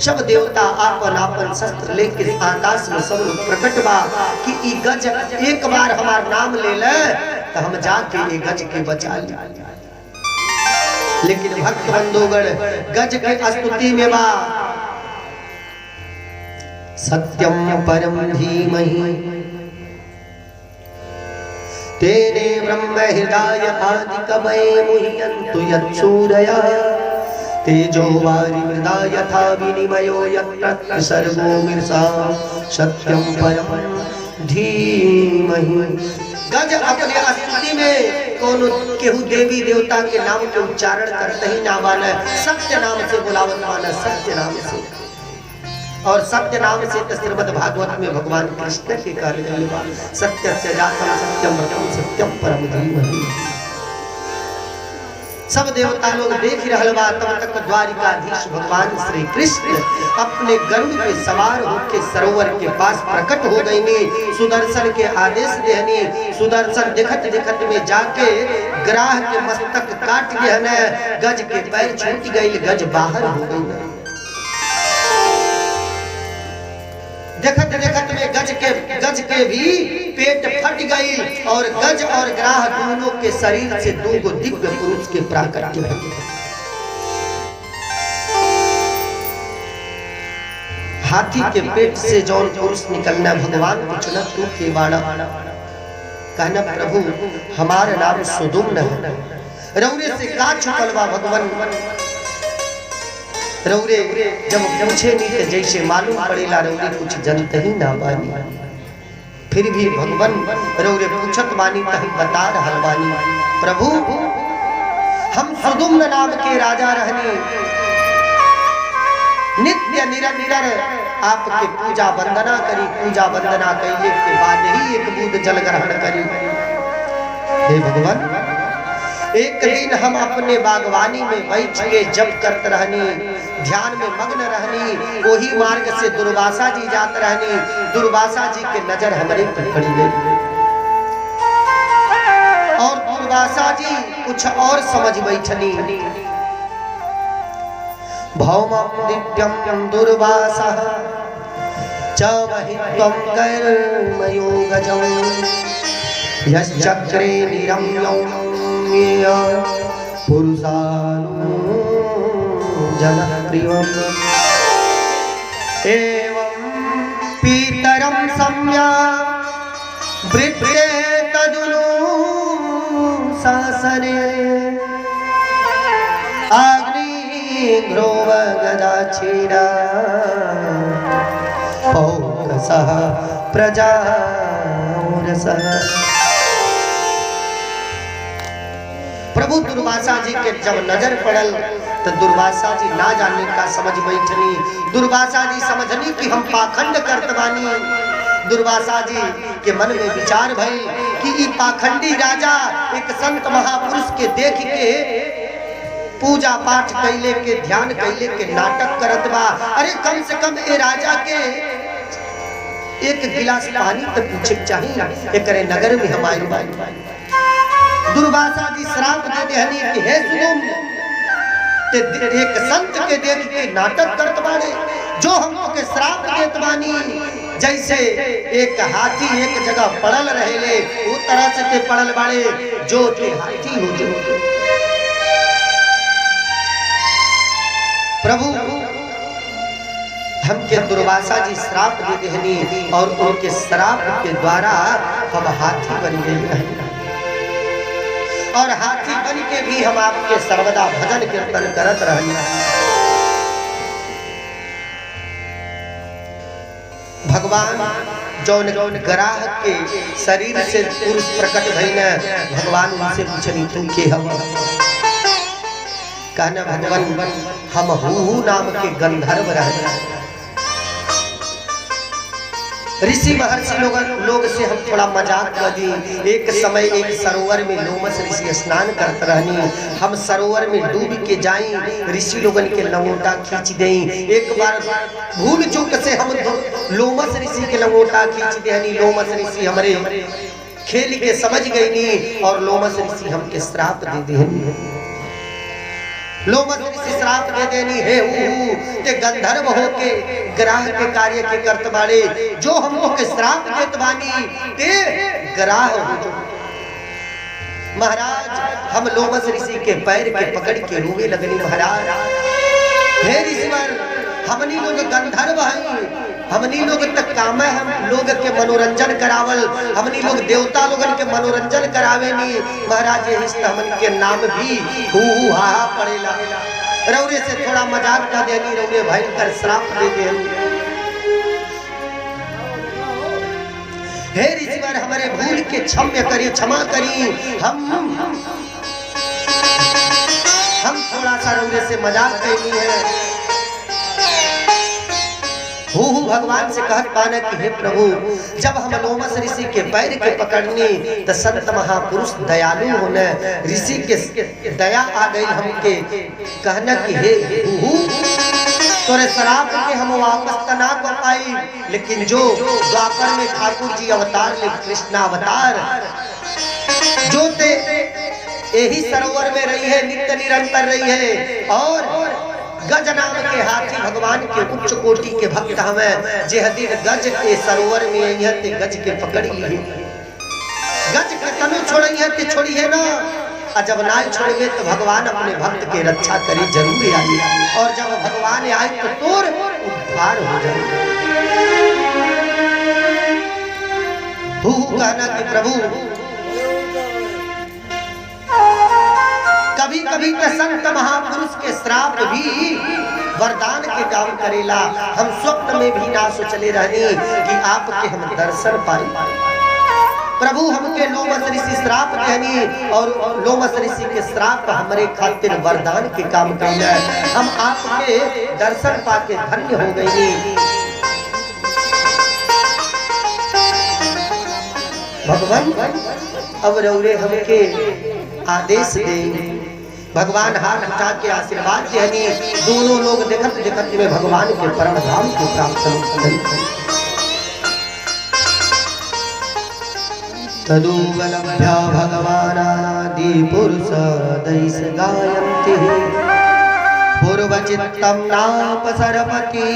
सब देवता आपन आपन शस्त्र लेके आकाश में सब लोग प्रकट बा कि ई गज एक बार हमार नाम ले ले तो हम जाके ये गज के बचा ली। लेकिन भक्त बंधुगण गज के स्तुति में बा सत्यम परम धीमहि तेने ब्रह्म हृदय आदि कवये मुह्यन्तु यत्सूरयः तेजो वारि मृदा यथा विनिमयो यत्र सर्वो मृषा सत्यम परम धीमहि। गज अपने स्तुति में कोनो केहू देवी देवता के नाम के उच्चारण करते ही ना माने, सत्य नाम से बुलावत माने, सत्य नाम से। और सत्य नाम से तो श्रीमद् भागवत में भगवान कृष्ण के कार्य सत्य से जातम सत्यम व्रतम सत्यम परम धीमहि। सब देवता लोग देख रहल बा, तब तक द्वारिकाधीश भगवान श्री कृष्ण अपने गरुड़ पे सवार होकर सरोवर के पास प्रकट हो गईनी। सुदर्शन के आदेश देहनी। सुदर्शन देखत देखत में जाके ग्राह के मस्तक काट गहन, गज के पैर छूट गई, गज बाहर हो गई। देखत देखत में गज के भी पेट फट गई और गज और ग्राह दोनों के शरीर से दो गो दिव्य पुरुष के प्राकट्य हुए। हाथी के पेट से जौन पुरुष निकलना भगवान पूछना तू के बाड़ा, कहना प्रभु हमारा नाम सुदुम्न है, रौरे से का छुपल बा भगवान। रौरे जब पूछे नहीं थे जैसे मालूम पड़ेला रौरे कुछ जनते ही ना बानी, फिर भी भगवान रौरे पूछत बानी तो हम बता रहल बानी। प्रभु हम सुदुम्न नाम के राजा रहने, नित्य निरंतर आपके पूजा वंदना करी, पूजा वंदना कैले के बाद ही एक बूंद जल ग्रहण करी। हे भगवान एक दिन हम अपने बागवानी में बैठ के जप करते रहनी, ध्यान में मग्न रहनी, वही मार्ग से दुर्वासा जी जाते रहनी। दुर्वासा जी के नजर हमारे पर पड़ी गई और दुर्वासा जी कुछ और समझ बैठनी। भौमं दिव्यं दुर्वासः च महित्वं कर्मयोगजं यश्चक्रे निरम्यं पुरुषानु जनप्रियम् एवं पीतरं सम्या वृत्ते तदुनु शासने अग्निग्रोव गदाक्षीरा पौकसः प्रजारसः। प्रभु दुर्वासा जी के जब नजर पड़ल तो दुर्वासा जी ना जाने का समझ बैठनी। दुर्वासा जी समझनी कि हम पाखंड करत बानी। दुर्वासा जी के मन में विचार भई कि ई पाखंडी राजा एक संत महापुरुष के देख के पूजा पाठ कैले के ध्यान कैले के नाटक करत बा। अरे कम से कम ए राजा के एक गिलास पानी तो पूछे चाहिए, एकरे नगर में हम आइल बानी। दुर्वासा जी श्राप दे देहनी कि हे सुदुम्न ते एक संत के देख के नाटक करत बाड़े, जो हमको के श्राप देत बानी। जैसे एक हाथी एक जगह पड़ल रहेले वो तरह से ते पड़ल बाड़े, जो ते हाथी हो जो। प्रभु हमके दुर्वासा जी श्राप दे देहनी और उनके श्राप के द्वारा हम हाथी बन गए हैं और हाथी बन के भी हम आपके सर्वदा भजन कीर्तन करत रहनी। भगवान जौन ग्राह के शरीर से पुरुष प्रकट भइने भगवान उनसे पूछनी तू के हवा? कहना भगवान हम हूँ नाम के गंधर्व रहना। ऋषि महर्षि लोग से हम थोड़ा मजाक कर दी। एक समय एक सरोवर में लोमस ऋषि स्नान करते रहनी। हम सरोवर में डूब के जाई, ऋषि लोगन के लंगोटा खींच देई। एक बार भूल चूक से हम लोमस ऋषि के लंगोटा खींच देनी। लोमस ऋषि हमारे खेल के समझ गई नी और लोमस ऋषि हमके श्राप दे देनी। लोमस ऋषि श्राप दे देनी है ते गंधर्व होके ग्राह के कार्य के करत बाड़े। जो हम लोग के श्राप देत बानी ते ग्राह हो जो। महाराज हम लोमस ऋषि के पैर के पकड़ के रोवे लगनी। महाराज हे ऋषिवर हमनी लोग गंधर्व हैं, हमनी लोग तक काम है हम लोग के मनोरंजन करावल, हमनी लोग देवता लोगन के मनोरंजन करावे नी। महाराज ये हमन के नाम भी हु हा पड़ेला। रौरे से थोड़ा मजाक कर देनी, रौरे भयंकर श्राप दे देनी। हे ऋषिवर हमारे भूल के क्षम्य करी, क्षमा करी। हम थोड़ा सा रौरे से मजाक करनी है। भगवान से कहत पाना कि हे प्रभु जब हम लोमस ऋषि के पैर के पकड़नी तो संत महापुरुष दयालु होने ऋषि के दया आ गई हमके। कहना कि हे तोरे शराब के हम वापस तना को पाई, लेकिन जो द्वापर में ठाकुर जी अवतार ले कृष्ण अवतार जो ते यही सरोवर में रही है, नित्य निरंतर रही है और गज नाम के हाथी भगवान के उच्च कोटि के भक्त हमें जेह दिन गज के सरोवर में ते गज के पकड़ी ली। गज के तनु छोड़ी है ते छोड़ी है ना, और जब ना छोड़ेंगे तो भगवान अपने भक्त के रक्षा करे जरूर आई। और जब भगवान आए तो तोर उद्धार हो जाए। कहना कि प्रभु कभी कभी तो संत महापुरुष के श्राप भी वरदान के काम करेला। हम स्वप्न में भी ना सोचले रहनी कि आपके हम दर्शन पाए। प्रभु हमके लोमस ऋषि श्राप देनी और लोमस ऋषि के श्राप हमारे खातिर वरदान के काम करेला। हम आपके दर्शन पाके धन्य हो गई। भगवान अब रौरे हमके आदेश दे। भगवान हाथ उठा के आशीर्वाद देनी। दोनों लोग देखत देखत में भगवान के परम धाम को प्राप्त करें। तदुवलभ्य भगवानादि पुरुष दैस गायन्ति पूर्वचित्तं नापसरपति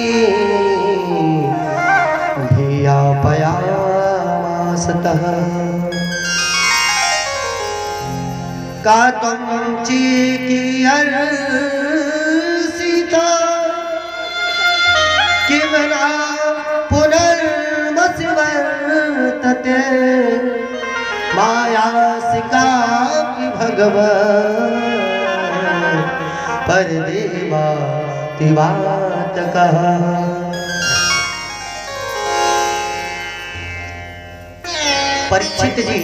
धियापयामासतः का तुम सीता किमना पुनर्मस्वर्तते मायासिका भगवान परदेवातिवातकः। परीक्षित जी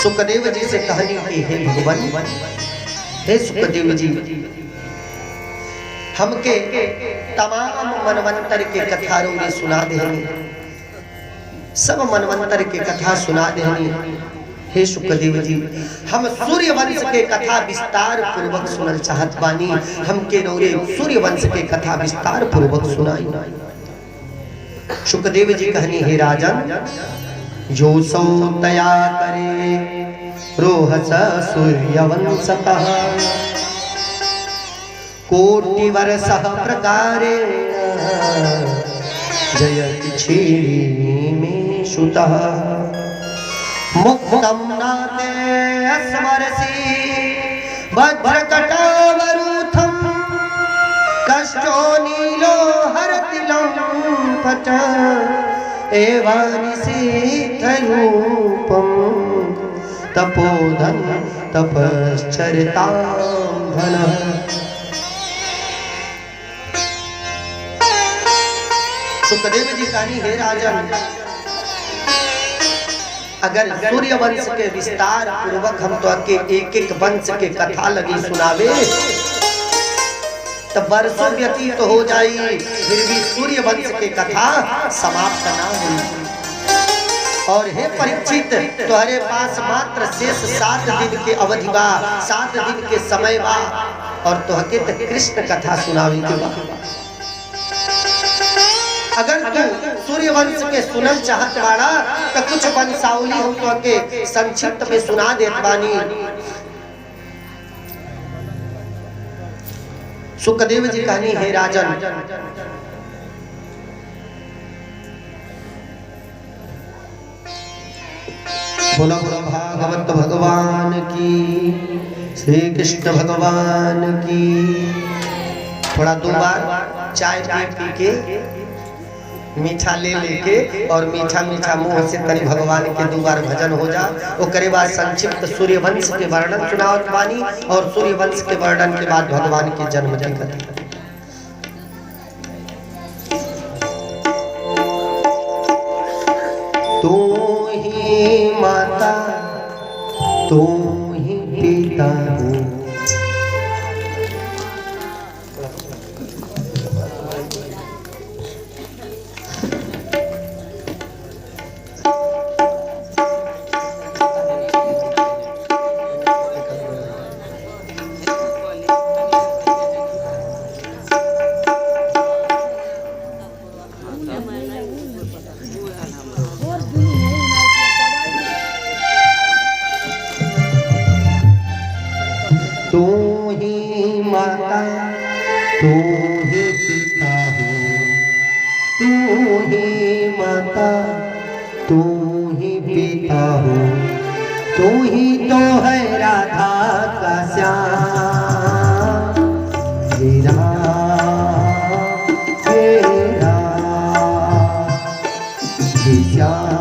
सुखदेव जी से कहानी की है भगवान हे सुखदेव जी हमके तमाम मनवंतर के कथा रे सुना देनी। सब मनवंतर के कथा सुना देनी। हे सुखदेव जी हम सूर्य वंश के कथा विस्तार पूर्वक सुनल चाहत बानी। हमके रे सूर्य वंश के कथा विस्तार पूर्वक सुनाई। सुखदेव जी कहनी हे राजन जो सौ तया करे रोहस सूर्यवंशतः कोटि वर्षः प्रकारे जयति क्षीणे सुतः मुक्तं नाते स्मरसि वज्रकटावरूथं कष्टो नीलो पट एवानि सिद्धरूपं तपोधन तपश्चरितां घनः। सुखदेव जी कहानी हे राजन, अगर सूर्य वंश के विस्तार पूर्वक हम तो के एक एक वंश के कथा लगी सुनावे तो वर्षों व्यतीत हो जाई, फिर भी सूर्य वंश के कथा समाप्त ना हुई। और हे परीक्षित, तुम्हारे पास मात्र शेष 7 दिन के अवधि बा, 7 दिन के समय बा, और तुहके तो कृष्ण कथा सुनावी के बा। अगर तू सूर्य वंश के सुनल चाहत बाड़ा तो कुछ वंशावली हम तो के संक्षिप्त में सुना देत बानी। सुखदेव जी कहानी हे राजन, बोला बोला भागवत भगवान की, श्री कृष्ण भगवान की। थोड़ा 2 बार चाय पी के मीठा ले लेके और मीठा मीठा मुंह से तनि भगवान के 2 बार भजन हो जा। ओकरे बाद संक्षिप्त सूर्य वंश के वर्णन सुनावत बानी और सूर्य वंश के वर्णन के बाद भगवान के जन्म की कथा। तू ही माता तू ही पिता हो, तू ही माता तू ही पिता हो, तू ही माता तू ही पिता हो, तू ही तो है राधा का श्याम। तेरा तेरा श्याम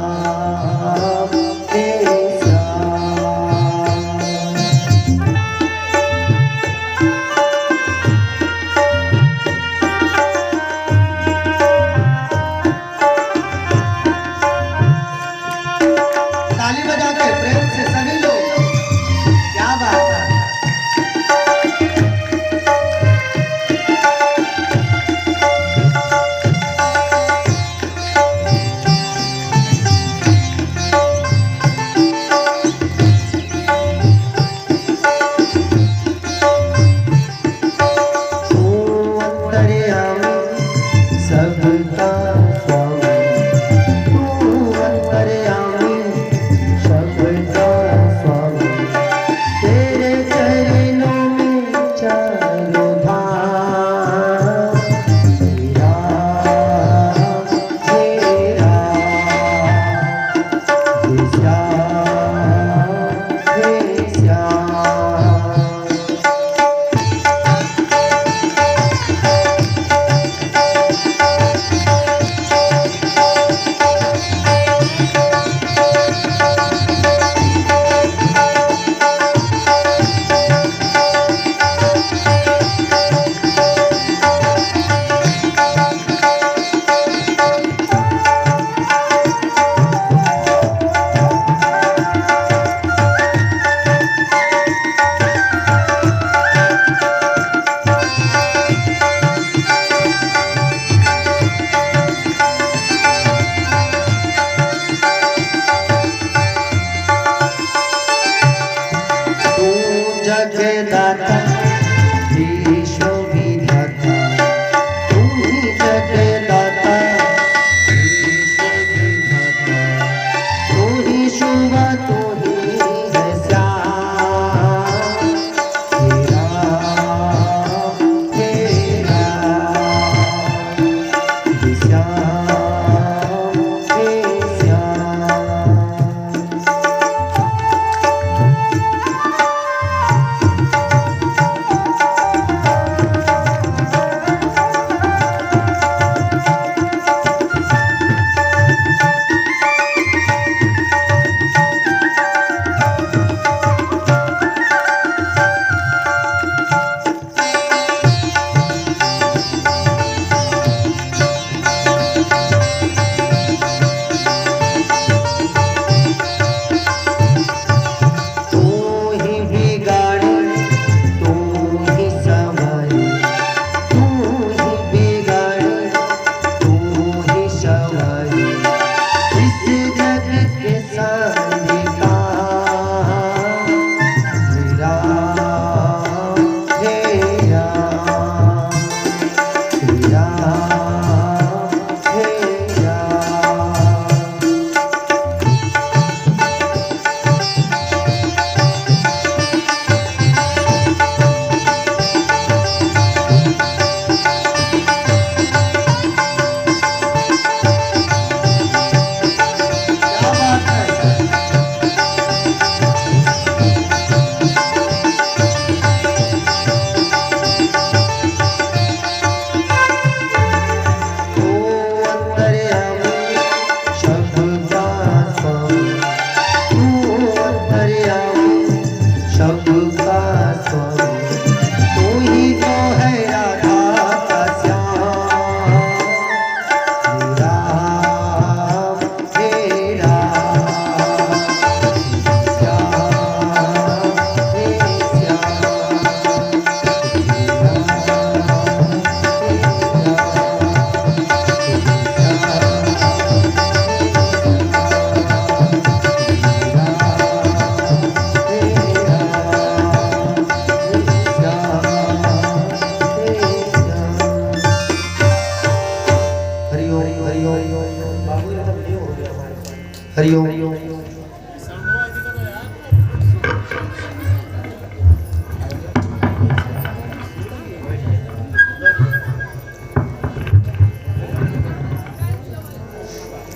हरिओम हरिओम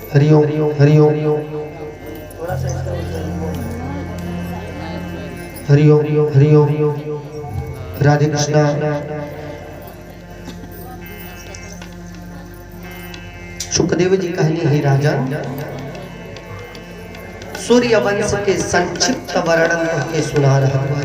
हरिओम हरिओम हरिओम राधे कृष्णा। सुखदेव जी कहनी है राजन, सूर्य वंश के संक्षिप्त वर्णन के सुना रहा हूं।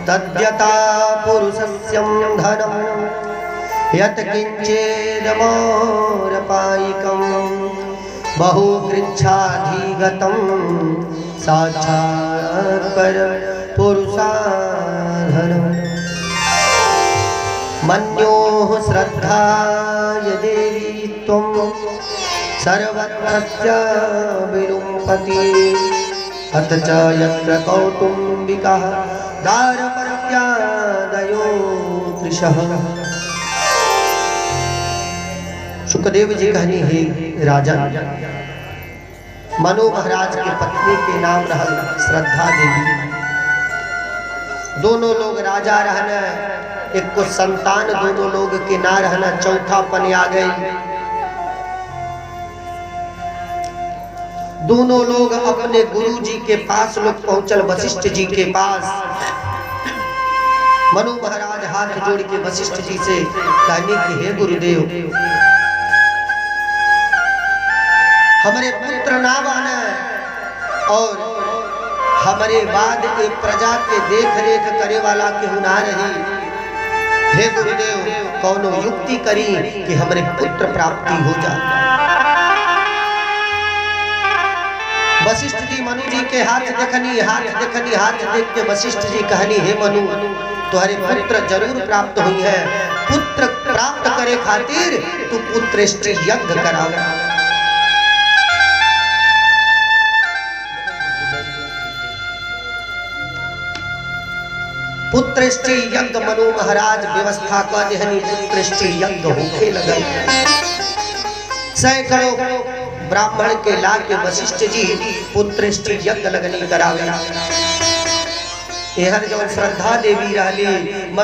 तद्यता पुरुषस्यं धनं यत् किञ्चेदमोरपायिकं बहुकृच्छाधिगतं साक्षात् परपुरुषाधनं मन्योः श्रद्धाय देवी त्वं सर्वत्र विलुम्पति अथ च यत्र कौटुम्बिकः दारपर्यादयो त्रिशः। सुखदेव जी कहनी है राजा, मनु महाराज की पत्नी के नाम रहल श्रद्धा देवी। दोनों लोग राजा रहना, एक को संतान दोनों लोग के ना रहना, चौथा पन आ गई। दोनों लोग अपने गुरु जी के पास लोग पहुंचल, वशिष्ठ जी के पास। मनु महाराज हाथ जोड़ के वशिष्ठ जी से कहने की, हे गुरुदेव, हमारे पुत्र ना बने और हमारे बाद एक प्रजा के देख रेख करे वाला केहू ना रही। हे गुरुदेव, कौनो युक्ति करी कि हमारे पुत्र प्राप्ति हो जाए। वशिष्ठ जी मनु जी के हाथ देखनी, हाथ देख के वशिष्ठ जी कहनी, हे मनु, तुम्हारे पुत्र जरूर प्राप्त हुई है। पुत्र प्राप्त करे खातिर तू पुत्रेष्टि यज्ञ कराओ। पुत्रेष्टि यज्ञ मनु महाराज व्यवस्था कर देहनी, पुत्रेष्टि यज्ञ होके लगल। सैकड़ों ब्राह्मण के ला के वशिष्ठ जी पुत्रेष्टि यज्ञ लगनी करावे। एहर जब श्रद्धा देवी रहली